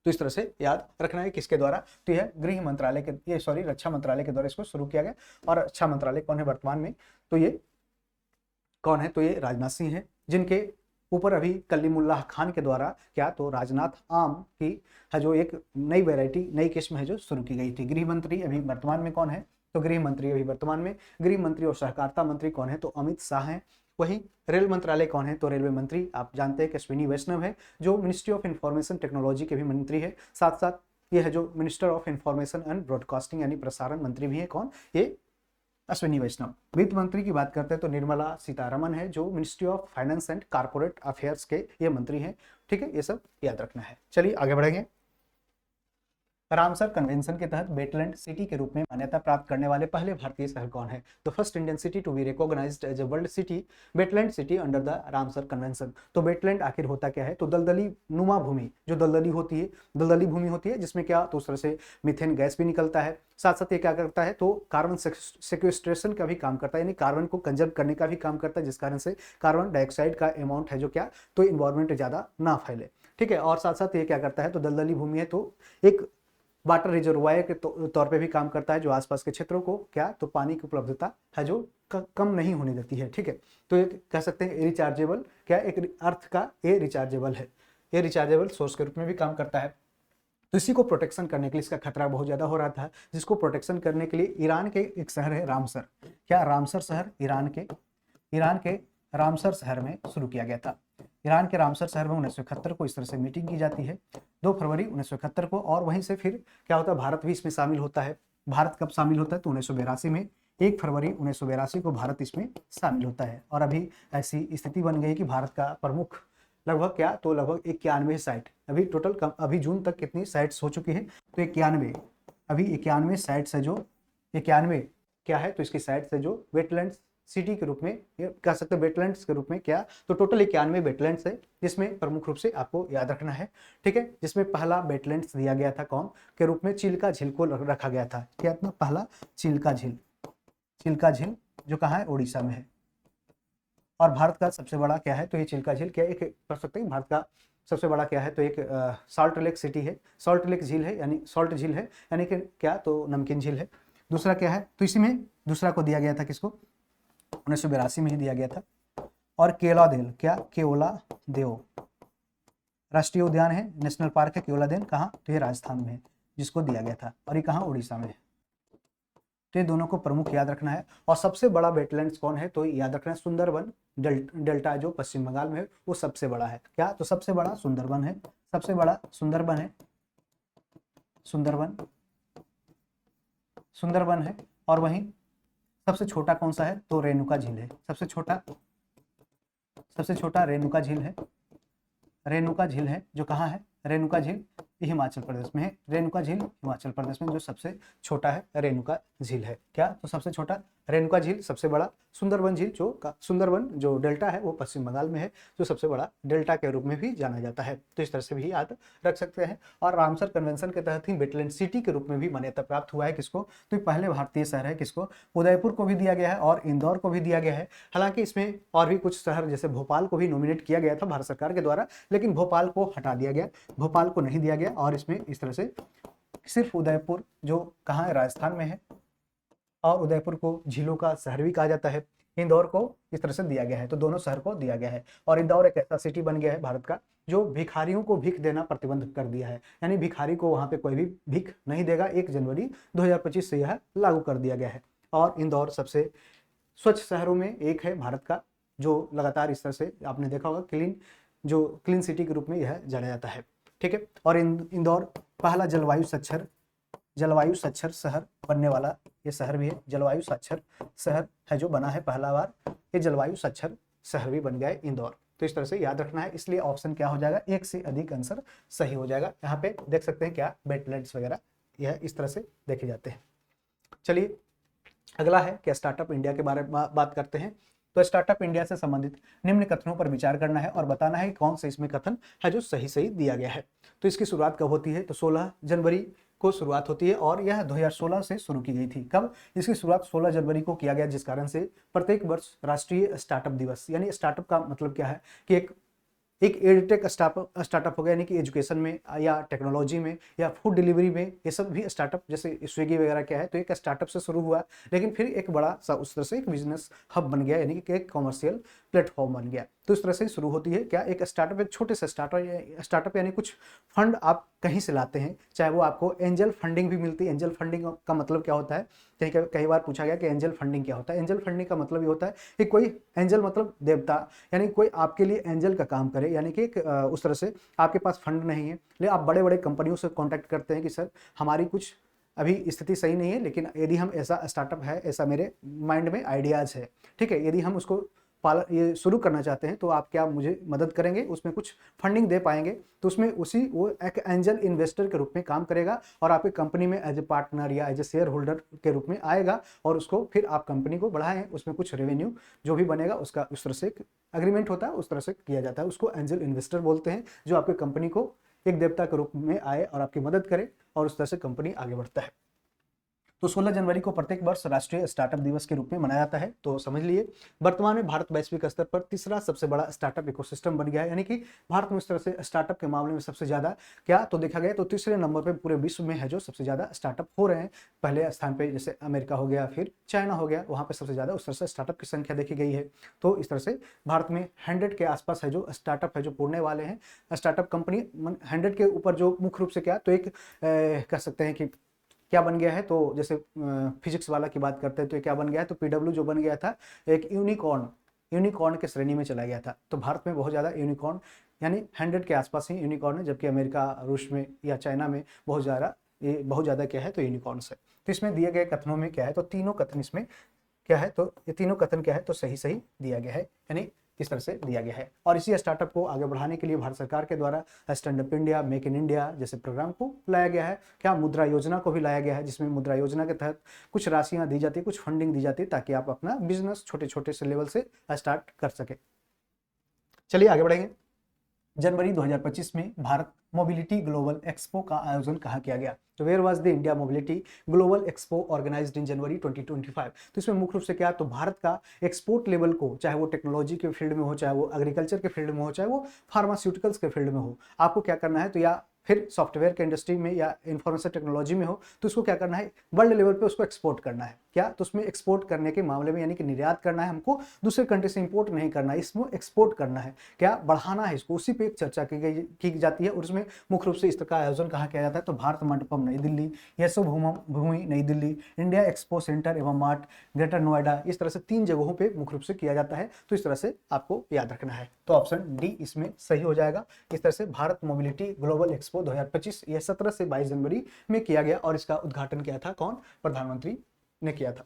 तो इस तरह से याद रखना है किसके द्वारा, तो यह गृह मंत्रालय के रक्षा मंत्रालय के द्वारा इसको शुरू किया गया। और रक्षा मंत्रालय कौन है वर्तमान में, तो ये कौन है, तो ये राजनाथ सिंह है, जिनके ऊपर अभी कलीमुल्लाह खान के द्वारा क्या, तो राजनाथ आम की है जो एक नई वैरायटी, नई किस्म है जो शुरू की गई थी। गृह मंत्री अभी वर्तमान में कौन है, तो गृह मंत्री अभी वर्तमान में गृह मंत्री और सहकारिता मंत्री कौन है, तो अमित शाह हैं। वही रेल मंत्रालय कौन है, तो रेलवे मंत्री आप जानते हैं कि अश्विनी वैष्णव है, जो मिनिस्ट्री ऑफ इंफॉर्मेशन टेक्नोलॉजी के भी मंत्री है। साथ साथ ये है जो minister of information and broadcasting यानी प्रसारण मंत्री भी है, कौन, ये अश्विनी वैष्णव। वित्त मंत्री की बात करते हैं तो निर्मला सीतारमण है, जो ministry of finance and corporate affairs के ये मंत्री हैं। ठीक है, ये सब याद रखना है। चलिए आगे बढ़ेंगे। रामसर कन्वेंशन के तहत वेटलैंड सिटी के रूप में मान्यता प्राप्त करने वाले पहले भारतीय शहर कौन है, the first Indian city to be recognised as a world city, wetland city under the Ramsar convention. तो वेटलैंड आखिर होता क्या है, तो दलदली नुमा भूमि, जो दलदली भूमि होती है, जिसमें क्या, तो उस तरह से मीथेन गैस भी निकलता है। साथ साथ ये क्या करता है, तो कार्बन सेक्वेस्ट्रेशन का भी काम करता है, यानी कार्बन को कंजर्व करने का भी काम करता है, जिस कारण से कार्बन डाइऑक्साइड का अमाउंट है जो क्या, तो इन्वायरमेंट ज़्यादा ना फैले। ठीक है, और साथ साथ ये क्या करता है, तो दलदली भूमि है तो एक वाटर रिजर्वायर के तौर पे भी काम करता है, जो आसपास के क्षेत्रों को क्या, तो पानी की उपलब्धता है जो कम नहीं होने देती है। ठीक है, तो ये कह सकते हैं रिचार्जेबल, क्या एक अर्थ का ये रिचार्जेबल है, ये रिचार्जेबल सोर्स के रूप में भी काम करता है। तो इसी को प्रोटेक्शन करने के लिए, इसका खतरा बहुत ज़्यादा हो रहा था, जिसको प्रोटेक्शन करने के लिए ईरान के एक शहर है रामसर, क्या रामसर शहर ईरान के रामसर शहर में शुरू किया गया था। ईरान के रामसर शहर में 1971 को इस तरह से मीटिंग की जाती है, 2 फरवरी 1971 को, और वहीं से फिर क्या होता है, भारत भी इसमें शामिल होता है। भारत कब शामिल होता है, तो 1982 में, 1 फरवरी 1982 को भारत इसमें शामिल होता है। और अभी ऐसी स्थिति बन गई कि भारत का प्रमुख लगभग क्या, तो लगभग 91 साइट अभी टोटल अभी जून तक कितनी साइट्स हो चुकी हैं, तो 91, अभी 91 साइट्स है जो 91 क्या है, तो इसकी साइट्स है जो वेटलैंड्स सिटी के रूप में, ये कह सकते हैं वेटलैंड्स के रूप में क्या, तो टोटल 91 वेटलैंड्स है, जिसमें प्रमुख रूप से आपको याद रखना है, ठीक है। जिसमें पहला वेटलैंड्स दिया गया था कौन के रूप में, चिल्का झील को रखा गया था, क्या था पहला, चिल्का झील, चिल्का झील जो कहाँ है, उड़ीसा में है। और भारत का सबसे बड़ा क्या है, तो ये चिल्का झील क्या एक कर सकते हैं, भारत का सबसे बड़ा क्या है, तो एक सॉल्ट लेक सिटी है, सॉल्ट लेक झील है, यानी सॉल्ट झील है, यानी कि क्या, तो नमकीन झील है। दूसरा क्या है, तो इसी में दूसरा को दिया गया था किसको, 1982 में ही दिया गया था। और केवलादेव, क्या, केवलादेव राष्ट्रीय उद्यान है, नेशनल पार्क है केवलादेव, कहाँ, तो ये राजस्थान में है, जिसको दिया गया था, और ये कहाँ, उड़ीसा में है। तो ये दोनों को प्रमुख याद रखना है। और सबसे बड़ा वेटलैंड्स कौन है, तो याद रखना है सुंदरबन डेल्टा जो पश्चिम बंगाल में है, वो सबसे बड़ा है, क्या, तो सबसे बड़ा सुंदरबन है, सबसे बड़ा सुंदरबन है, सुंदरबन, सुंदरबन है। और वहीं सबसे छोटा कौन सा है, तो रेणुका झील है, सबसे छोटा रेणुका झील है, रेणुका झील है जो कहाँ है, रेणुका झील हिमाचल प्रदेश में है, रेणुका झील हिमाचल प्रदेश में जो सबसे छोटा है रेणुका झील है, क्या, तो सबसे छोटा रेणुका झील, सबसे बड़ा सुंदरबन झील जो सुंदरबन जो डेल्टा है वो पश्चिम बंगाल में है, जो सबसे बड़ा डेल्टा के रूप में भी जाना जाता है, तो इस तरह से भी याद रख सकते हैं। और रामसर कन्वेंशन के तहत ही वेटलैंड सिटी के रूप में भी मान्यता प्राप्त हुआ है किसको, तो पहले भारतीय शहर है किसको, उदयपुर को भी दिया गया है और इंदौर को भी दिया गया है। हालांकि इसमें और भी कुछ शहर जैसे भोपाल को भी नॉमिनेट किया गया था भारत सरकार के द्वारा, लेकिन भोपाल को हटा दिया गया, भोपाल को नहीं दिया गया, और इसमें इस तरह से सिर्फ उदयपुर जो कहाँ है, राजस्थान में है, और उदयपुर को झीलों का शहर भी कहा जाता है, इंदौर को इस तरह से दिया गया है, तो दोनों शहर को दिया गया है। और इंदौर एक ऐसा सिटी बन गया है भारत का जो भिखारियों को भीख देना प्रतिबंध कर दिया है, यानी भिखारी को वहां पे कोई भी भीख नहीं देगा, 1 जनवरी 2025 से यह लागू कर दिया गया है। और इंदौर सबसे स्वच्छ शहरों में एक है भारत का, जो लगातार इस तरह से आपने देखा होगा क्लीन सिटी के रूप में यह जाना जाता है, ठीक है। और इंदौर पहला जलवायु साक्षर शहर बनने वाला ये शहर भी है, जलवायु साक्षर शहर है जो बना है पहला बार, ये जलवायु साक्षर शहर भी बन गया है इंदौर, तो इस तरह से याद रखना है। इसलिए ऑप्शन क्या हो जाएगा, एक से अधिक आंसर सही हो जाएगा। यहाँ पे देख सकते हैं क्या, वेटलैंड्स वगैरह यह इस तरह से देखे जाते हैं। चलिए अगला है क्या, स्टार्टअप इंडिया के बारे में बात करते हैं। तो स्टार्टअप इंडिया से संबंधित निम्न कथनों पर विचार करना है और बताना है कि कौन से इसमें कथन है जो सही सही दिया गया है। तो इसकी शुरुआत कब होती है, तो 16 जनवरी को शुरुआत होती है, और यह 2016 से शुरू की गई थी। कब, इसकी शुरुआत 16 जनवरी को किया गया, जिस कारण से प्रत्येक वर्ष राष्ट्रीय स्टार्टअप दिवस, यानी स्टार्टअप का मतलब क्या है कि एक एडटेक स्टार्टअप हो गया, यानी कि एजुकेशन में या टेक्नोलॉजी में या फूड डिलीवरी में, ये सब भी स्टार्टअप, जैसे स्विगी वगैरह क्या है, तो एक स्टार्टअप से शुरू हुआ, लेकिन फिर एक बड़ा सा उस तरह से एक बिजनेस हब बन गया, यानी कि एक कॉमर्शियल प्लेटफॉर्म बन गया। तो इस तरह से शुरू होती है क्या, एक स्टार्टअप, एक छोटे से स्टार्टअप यानी कुछ फंड आप कहीं से लाते हैं, चाहे वो आपको एंजल फंडिंग भी मिलती है। एंजल फंडिंग का मतलब क्या होता है, कई बार पूछा गया कि एंजल फंडिंग क्या होता है। एंजल फंडिंग का मतलब ये होता है कि कोई एंजल मतलब देवता, यानी कोई आपके लिए एंजल का काम करे, यानी कि उस तरह से आपके पास फंड नहीं है, लेकिन आप बड़े बड़े कंपनियों से कॉन्टैक्ट करते हैं कि सर हमारी कुछ अभी स्थिति सही नहीं है, लेकिन यदि हम ऐसा स्टार्टअप है, ऐसा मेरे माइंड में आइडियाज है, ठीक है, यदि हम उसको ये शुरू करना चाहते हैं तो आप क्या मुझे मदद करेंगे, उसमें कुछ फंडिंग दे पाएंगे, तो उसमें वो एक एंजल इन्वेस्टर के रूप में काम करेगा और आपकी कंपनी में एज ए पार्टनर या एज ए शेयर होल्डर के रूप में आएगा, और उसको फिर आप कंपनी को बढ़ाएं, उसमें कुछ रेवेन्यू जो भी बनेगा उसका उस तरह से एग्रीमेंट होता है, उस तरह से किया जाता है, उसको एंजल इन्वेस्टर बोलते हैं, जो आपकी कंपनी को एक देवता के रूप में आए और आपकी मदद करे, और उस तरह से कंपनी आगे बढ़ता है। तो 16 जनवरी को प्रत्येक वर्ष राष्ट्रीय स्टार्टअप दिवस के रूप में मनाया जाता है। तो समझ लिए, वर्तमान में भारत वैश्विक स्तर पर तीसरा सबसे बड़ा स्टार्टअप इकोसिस्टम बन गया है, यानी कि भारत में इस तरह से स्टार्टअप के मामले में सबसे ज्यादा क्या तो देखा गया, तो तीसरे नंबर पर पूरे विश्व में है जो सबसे ज्यादा स्टार्टअप हो रहे हैं। पहले स्थान पे जैसे अमेरिका हो गया, फिर चाइना हो गया, वहां पर सबसे ज्यादा उस तरह से स्टार्टअप की संख्या देखी गई है। तो इस तरह से भारत में 100 के आसपास है जो स्टार्टअप है जो पूर्णे वाले हैं। स्टार्टअप कंपनी 100 के ऊपर जो मुख्य रूप से क्या, तो एक कह सकते हैं कि क्या बन गया है, तो जैसे फिजिक्स वाला की बात करते हैं तो क्या बन गया है, तो पीडब्ल्यू जो बन गया था एक यूनिकॉर्न के श्रेणी में चला गया था। तो भारत में बहुत ज़्यादा यूनिकॉर्न, यानी 100 के आसपास ही यूनिकॉर्न है, जबकि अमेरिका, रूस में या चाइना में बहुत ज़्यादा क्या है, तो यूनिकॉर्न्स है। तो इसमें दिए गए कथनों में क्या है, तो तीनों कथन इसमें क्या है, तो ये तीनों कथन क्या है, तो सही सही दिया गया है, यानी इस तरह से दिया गया है। और इसी स्टार्टअप को आगे बढ़ाने के लिए भारत सरकार के द्वारा stand up India, make in India जैसे प्रोग्राम को लाया गया है। क्या मुद्रा योजना को भी लाया गया है, जिसमें मुद्रा योजना के तहत कुछ राशियां दी जाती है, कुछ फंडिंग दी जाती है, ताकि आप अपना बिजनेस छोटे छोटे से लेवल से स्टार्ट कर सके। चलिए आगे बढ़ेंगे। जनवरी 2025 में भारत मोबिलिटी ग्लोबल एक्सपो का आयोजन कहाँ किया गया? तो where was the India mobility global expo organised in January 2025। तो इसमें मुख्य रूप से क्या, तो भारत का एक्सपोर्ट लेवल को, चाहे वो टेक्नोलॉजी के फील्ड में हो, चाहे वो एग्रीकल्चर के फील्ड में हो, चाहे वो फार्मास्यूटिकल्स के फील्ड में हो, आपको क्या करना है, तो या फिर सॉफ्टवेयर के इंडस्ट्री में या इंफॉर्मेशन टेक्नोलॉजी में हो, तो उसको क्या करना है, वर्ल्ड लेवल पे उसको एक्सपोर्ट करना है। क्या, तो उसमें एक्सपोर्ट करने के मामले में यानी कि निर्यात करना है हमको, दूसरे कंट्री से इंपोर्ट नहीं करना है, इसमें एक्सपोर्ट करना है, क्या बढ़ाना है इसको, उसी पे एक चर्चा की जाती है। और उसमें मुख्य रूप से इस तरह का आयोजन कहाँ किया जाता है, तो भारत मंडपम नई दिल्ली, यशो भूमि नई दिल्ली, इंडिया एक्सपो सेंटर एवं मार्ट ग्रेटर नोएडा, इस तरह से 3 जगहों पे मुख्य रूप से किया जाता है। तो इस तरह से आपको याद रखना है। तो ऑप्शन डी इसमें सही हो जाएगा। इस तरह से भारत मोबिलिटी ग्लोबल एक्सपो 2025 यह 17 से 22 जनवरी में किया गया और इसका उद्घाटन किया था कौन? प्रधानमंत्री ने किया था।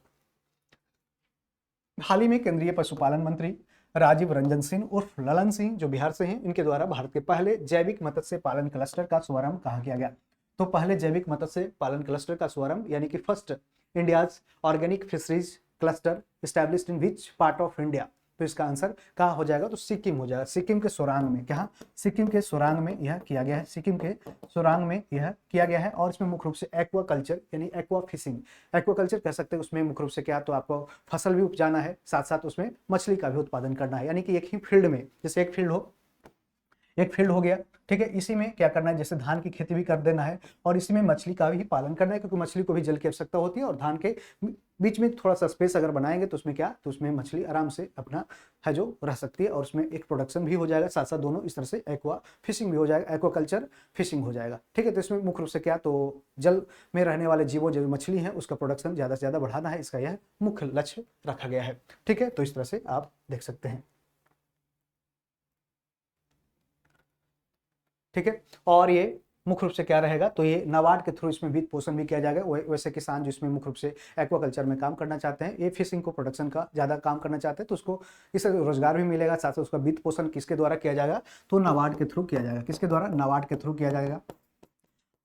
हाल ही में केंद्रीय पशुपालन मंत्री राजीव रंजन सिंह उर्फ ललन सिंह, जो बिहार से हैं, इनके द्वारा भारत के पहले जैविक मत्स्य पालन क्लस्टर का शुभारंभ कहाँ किया गया? तो पहले जैविक मत्स्य पालन क्लस्टर का शुभारंभ यानी कि first India's organic fisheries cluster established in which part of India? तो इसका आंसर कहाँ हो जाएगा? तो सिक्किम हो जाएगा। सिक्किम के सोरांग में, क्या, सिक्किम के सोरांग में यह किया गया है। सिक्किम के सोरांग में यह किया गया है। और इसमें मुख्य रूप से एक्वा कल्चर यानी एक्वा फिशिंग, एक्वा कल्चर कह सकते हैं। उसमें मुख्य रूप से क्या, तो आपको फसल भी उपजाना है, साथ साथ उसमें मछली का भी उत्पादन करना है। यानी कि एक ही फील्ड में, जैसे एक फील्ड हो गया, ठीक है, इसी में क्या करना है, जैसे धान की खेती भी कर देना है और इसी में मछली का भी पालन करना है, क्योंकि मछली को भी जल की आवश्यकता होती है। और धान के बीच में थोड़ा सा स्पेस अगर बनाएंगे तो उसमें क्या, तो उसमें मछली आराम से अपना है जो रह सकती है और उसमें एक प्रोडक्शन भी हो जाएगा, साथ साथ दोनों इस तरह से एक्वा फिशिंग भी हो जाएगा, एक्वा कल्चर फिशिंग हो जाएगा। ठीक है, तो इसमें मुख्य रूप से क्या, तो जल में रहने वाले जीवों जो मछली है उसका प्रोडक्शन ज़्यादा से ज़्यादा बढ़ाना है, इसका यह मुख्य लक्ष्य रखा गया है। ठीक है, तो इस तरह से आप देख सकते हैं। ठीक है, और ये मुख्य रूप से क्या रहेगा, तो ये नाबार्ड के थ्रू इसमें वित्त पोषण भी किया जाएगा। वैसे किसान जो इसमें मुख्य रूप से एक्वाकल्चर में काम करना चाहते हैं, ये फिशिंग को प्रोडक्शन का ज़्यादा काम करना चाहते हैं, तो उसको इससे रोजगार भी मिलेगा, साथ साथ उसका वित्त पोषण किसके द्वारा किया जाएगा, तो नाबार्ड के थ्रू किया जाएगा। किसके द्वारा? नाबार्ड के थ्रू किया जाएगा।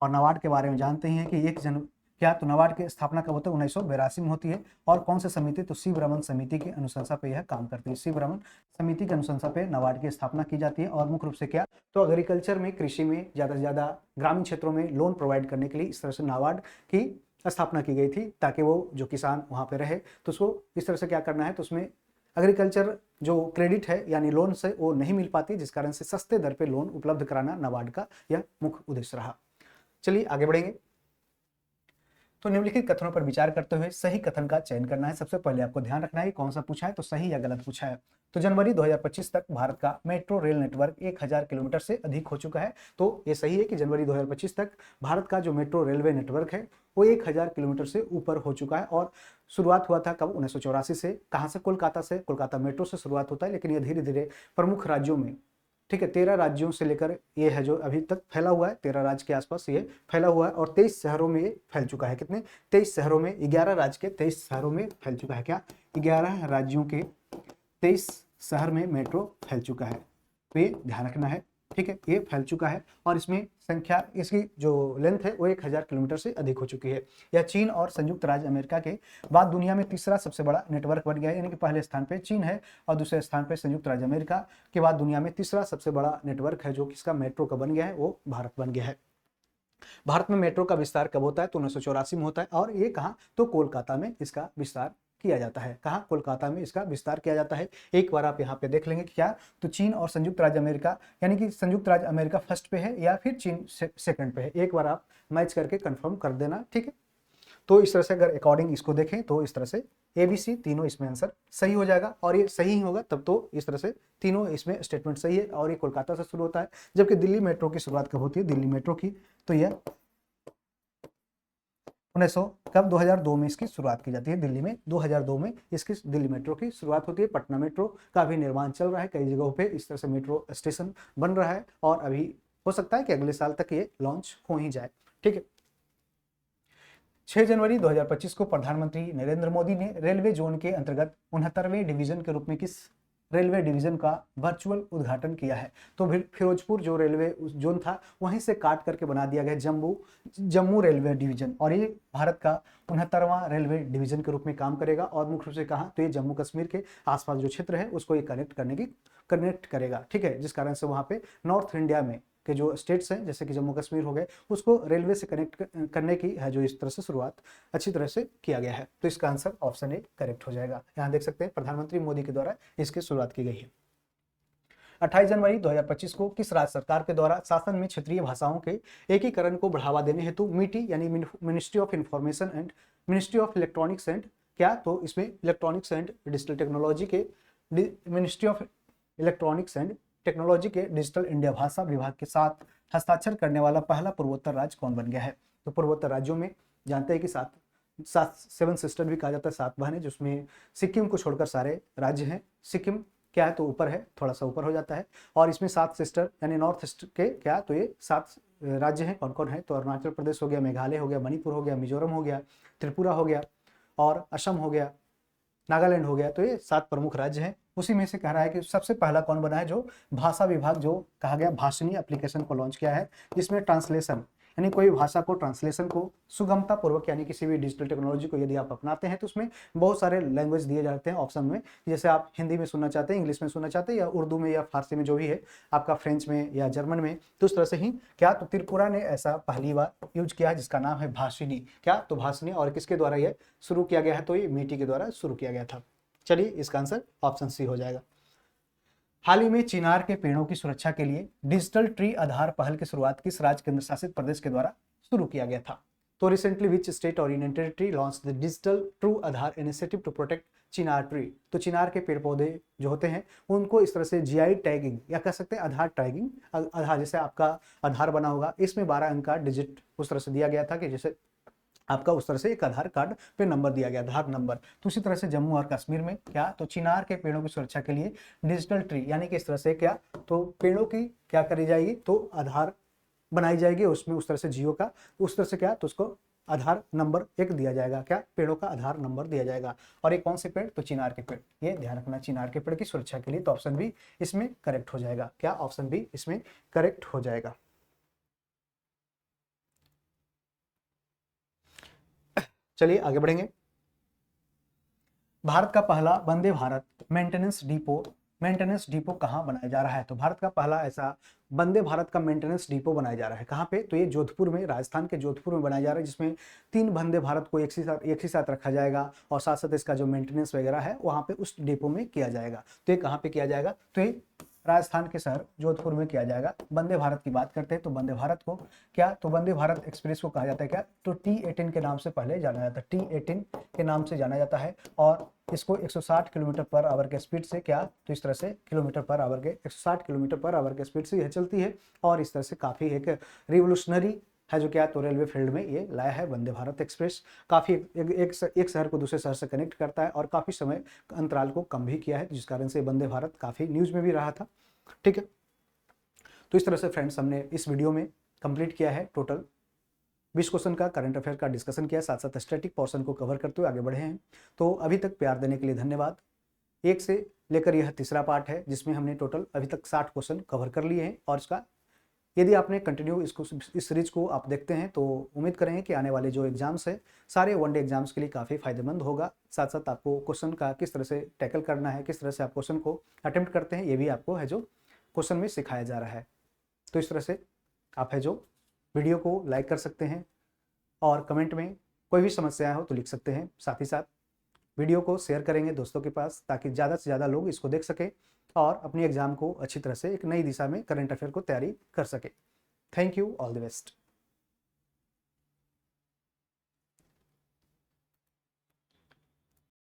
और नाबार्ड के बारे में जानते हैं कि 1 जनवरी क्या, तो नाबार्ड की स्थापना कब होता है? 1982 में होती है। और कौन सी समिति? तो शिव रमन समिति की अनुशंसा पे यह काम करती है। शिव रमन समिति की अनुशंसा पे नाबार्ड की स्थापना की जाती है। और मुख्य रूप से क्या, तो एग्रीकल्चर में, कृषि में ज़्यादा से ज़्यादा ग्रामीण क्षेत्रों में लोन प्रोवाइड करने के लिए इस तरह से नाबार्ड की स्थापना की गई थी, ताकि वो जो किसान वहाँ पे रहे तो उसको इस तरह से क्या करना है, तो उसमें एग्रीकल्चर जो क्रेडिट है यानी लोन से वो नहीं मिल पाती, जिस कारण से सस्ते दर पे लोन उपलब्ध कराना नाबार्ड का यह मुख्य उद्देश्य रहा। चलिए आगे बढ़ेंगे। तो निम्नलिखित कथनों पर विचार करते हुए सही कथन का चयन करना है। सबसे पहले आपको ध्यान रखना है कौन सा पूछा है, तो सही या गलत पूछा है। तो जनवरी 2025 तक भारत का मेट्रो रेल नेटवर्क 1000 किलोमीटर से अधिक हो चुका है। तो ये सही है कि जनवरी 2025 तक भारत का जो मेट्रो रेलवे नेटवर्क है वो 1000 किलोमीटर से ऊपर हो चुका है। और शुरुआत हुआ था कब? 1984 से। कहाँ से? कोलकाता से। कोलकाता मेट्रो से शुरुआत होता है, लेकिन ये धीरे धीरे प्रमुख राज्यों में, ठीक है, 13 राज्यों से लेकर ये है जो अभी तक फैला हुआ है, 13 राज्य के आसपास ये फैला हुआ है। और 23 शहरों में ये फैल चुका है। कितने? 23 शहरों में, 11 राज्य के 23 शहरों में फैल चुका है। क्या? 11 राज्यों के 23 शहर में मेट्रो फैल चुका है। तो ये ध्यान रखना है। ठीक है, ये फैल चुका है और इसमें संख्या, इसकी जो लेंथ है वो 1000 किलोमीटर से अधिक हो चुकी है। यह चीन और संयुक्त राज्य अमेरिका के बाद दुनिया में तीसरा सबसे बड़ा नेटवर्क बन गया है। यानी कि पहले स्थान पे चीन है और दूसरे स्थान पे संयुक्त राज्य अमेरिका के बाद दुनिया में तीसरा सबसे बड़ा नेटवर्क है जो किसका? मेट्रो का बन गया है, वो भारत बन गया है। भारत में मेट्रो का विस्तार कब होता है? तो 1984 में होता है। और ये कहाँ? तो कोलकाता में इसका विस्तार किया जाता है। कहाँ? कोलकाता में इसका विस्तार किया जाता है। एक बार आप यहाँ पे देख लेंगे कि क्या, तो चीन और संयुक्त राज्य अमेरिका, यानी कि संयुक्त राज्य अमेरिका फर्स्ट पे है या फिर चीन सेकंड पे है, एक बार आप मैच करके कंफर्म कर देना। ठीक है, तो इस तरह से अगर अकॉर्डिंग इसको देखें तो इस तरह से ABC तीनों इसमें आंसर सही हो जाएगा। और ये सही ही होगा तब तो इस तरह से तीनों इसमें स्टेटमेंट सही है। और ये कोलकाता से शुरू होता है, जबकि दिल्ली मेट्रो की शुरुआत कब होती है? दिल्ली मेट्रो की, तो यह 1900 कब? 2002 में इसकी शुरुआत की जाती है दिल्ली में। 2002 में इसकी दिल्ली मेट्रो की शुरुआत होती है। पटना मेट्रो का भी निर्माण चल रहा है, कई जगहों पे इस तरह से मेट्रो स्टेशन बन रहा है और अभी हो सकता है कि अगले साल तक ये लॉन्च हो ही जाए। ठीक है, 6 जनवरी 2025 को प्रधानमंत्री नरेंद्र मोदी ने रेलवे जोन के अंतर्गत 69वें डिवीजन के रूप में किस रेलवे डिवीजन का वर्चुअल उद्घाटन किया है। तो फिरोजपुर जो रेलवे जोन था वहीं से काट करके बना दिया गया जम्मू रेलवे डिवीजन, और ये भारत का 69वां रेलवे डिवीजन के रूप में काम करेगा। और मुख्य रूप से कहा तो ये जम्मू कश्मीर के आसपास जो क्षेत्र है उसको ये कनेक्ट करेगा, ठीक है, जिस कारण से वहाँ पे नॉर्थ इंडिया में के जो स्टेट्स हैं जैसे कि जम्मू कश्मीर हो गए उसको रेलवे से कनेक्ट करने की है जो इस तरह से शुरुआत अच्छी तरह से किया गया है। तो इसका आंसर ऑप्शन ए करेक्ट हो जाएगा। यहाँ देख सकते हैं प्रधानमंत्री मोदी के द्वारा इसकी शुरुआत की गई है। 28 जनवरी 2025 को किस राज्य सरकार के द्वारा शासन में क्षेत्रीय भाषाओं के एकीकरण को बढ़ावा देने हेतु मिटी यानी ministry of information and ministry of electronics and क्या, तो इसमें इलेक्ट्रॉनिक्स एंड डिजिटल टेक्नोलॉजी के ministry of electronics and technology के डिजिटल इंडिया भाषा विभाग के साथ हस्ताक्षर करने वाला पहला पूर्वोत्तर राज्य कौन बन गया है? तो पूर्वोत्तर राज्यों में जानते हैं कि सेवन सिस्टर भी कहा जाता है, 7 बहनें, जिसमें सिक्किम को छोड़कर सारे राज्य हैं। सिक्किम क्या है तो ऊपर है, थोड़ा सा ऊपर हो जाता है, और इसमें 7 सिस्टर यानी नॉर्थ ईस्ट के क्या, तो ये 7 राज्य हैं। कौन कौन है? तो अरुणाचल प्रदेश हो गया, मेघालय हो गया, मणिपुर हो गया, मिजोरम हो गया, त्रिपुरा हो गया और असम हो गया, नागालैंड हो गया। तो ये 7 प्रमुख राज्य हैं। उसी में से कह रहा है कि सबसे पहला कौन बना है? जो भाषा विभाग जो कहा गया भाषिणी एप्लीकेशन को लॉन्च किया है, जिसमें ट्रांसलेशन यानी कोई भाषा को ट्रांसलेशन को सुगमता पूर्वक यानी किसी भी डिजिटल टेक्नोलॉजी को यदि आप अपनाते हैं तो उसमें बहुत सारे लैंग्वेज दिए जाते हैं ऑप्शन में। जैसे आप हिंदी में सुनना चाहते हैं, इंग्लिश में सुनना चाहते हैं, या उर्दू में या फारसी में जो भी है आपका, फ्रेंच में या जर्मन में, तो उस तरह से ही क्या, तो त्रिपुरा ने ऐसा पहली बार यूज किया है जिसका नाम है भाषिणी। क्या, तो भाषिणी। और किसके द्वारा यह शुरू किया गया है? तो ये मिटी के द्वारा शुरू किया गया था। चलिए इसका आंसर ऑप्शन सी हो जाएगा। हाल ही में चिनार के पेड़ों की सुरक्षा के लिए डिजिटल ट्री आधार पहल की शुरुआत किस राज्य केंद्र शासित प्रदेश के द्वारा शुरू किया गया था? तो रिसेंटली विच स्टेट और union territory launch the digital true Aadhaar initiative to protect chinar tree. तो चिनार के पेड़ पौधे जो होते हैं उनको इस तरह से जीआई टैगिंग या कह सकते हैं आधार टैगिंग, आधार जैसे आपका आधार बना होगा इसमें 12 अंक का डिजिट उस तरह से दिया गया था कि जैसे आपका उस तरह से एक आधार कार्ड पे नंबर दिया गया, आधार नंबर। तो उसी तरह से जम्मू और कश्मीर में क्या, तो चिनार के पेड़ों की सुरक्षा के लिए डिजिटल ट्री यानी कि इस तरह से क्या, तो पेड़ों की क्या करी जाएगी, तो आधार बनाई जाएगी, उसमें उस तरह से जियो का उस तरह से क्या, तो उसको आधार नंबर 1 दिया जाएगा। क्या, पेड़ों का आधार नंबर दिया जाएगा। और ये कौन से पेड़? तो चिनार के पेड़। ये ध्यान रखना, चिनार के पेड़ की सुरक्षा के लिए। तो ऑप्शन बी इसमें करेक्ट हो जाएगा। क्या, ऑप्शन बी इसमें करेक्ट हो जाएगा। चलिए आगे बढ़ेंगे। भारत का पहला वंदे भारत मेंटेनेंस डिपो कहाँ बनाया जा रहा है? तो भारत का पहला ऐसा वंदे भारत का मेंटेनेंस डिपो बनाया जा रहा है। कहाँ पे? तो ये जोधपुर में, राजस्थान के जोधपुर में बनाया जा रहा है, जिसमें 3 वंदे भारत को एक ही साथ रखा जाएगा और साथ साथ इसका जो मेंटेनेंस वगैरह है वहाँ पे उस डिपो में किया जाएगा। तो ये कहाँ पे किया जाएगा? तो ये राजस्थान के शहर जोधपुर में किया जाएगा। वंदे भारत की बात करते हैं तो वंदे भारत को क्या, तो वंदे भारत एक्सप्रेस को कहा जाता है क्या, तो T18 के नाम से पहले जाना जाता है, T18 के नाम से जाना जाता है। और इसको 160 किलोमीटर पर आवर के स्पीड से क्या, तो इस तरह से 160 किलोमीटर पर आवर के स्पीड से यह चलती है। और इस तरह से काफ़ी एक रिवोल्यूशनरी है जो क्या, तो रेलवे फील्ड में ये लाया है वंदे भारत एक्सप्रेस। काफ़ी एक शहर को दूसरे शहर से कनेक्ट करता है और काफ़ी समय अंतराल को कम भी किया है, जिस कारण से वंदे भारत काफ़ी न्यूज़ में भी रहा था। ठीक है, तो इस तरह से फ्रेंड्स हमने इस वीडियो में कंप्लीट किया है। टोटल 20 क्वेश्चन का करंट अफेयर का डिस्कशन किया, साथ साथ स्टैटिक पोर्शन को कवर करते हुए आगे बढ़े हैं। तो अभी तक प्यार देने के लिए धन्यवाद। 1 से लेकर यह तीसरा पार्ट है जिसमें हमने टोटल अभी तक 60 क्वेश्चन कवर कर लिए हैं। और इसका यदि आपने कंटिन्यू इस सीरीज को आप देखते हैं तो उम्मीद करेंगे कि आने वाले जो एग्जाम्स है सारे वनडे एग्जाम्स के लिए काफ़ी फायदेमंद होगा। साथ साथ आपको क्वेश्चन का किस तरह से टैकल करना है, किस तरह से आप क्वेश्चन को अटेम्प्ट करते हैं, ये भी आपको है जो क्वेश्चन में सिखाया जा रहा है। तो इस तरह से आप है जो वीडियो को लाइक कर सकते हैं और कमेंट में कोई भी समस्या हो तो लिख सकते हैं। साथ ही साथ वीडियो को शेयर करेंगे दोस्तों के पास ताकि ज़्यादा से ज़्यादा लोग इसको देख सकें और अपनी एग्जाम को अच्छी तरह से एक नई दिशा में करंट अफेयर को तैयारी कर सके। Thank you, all the best.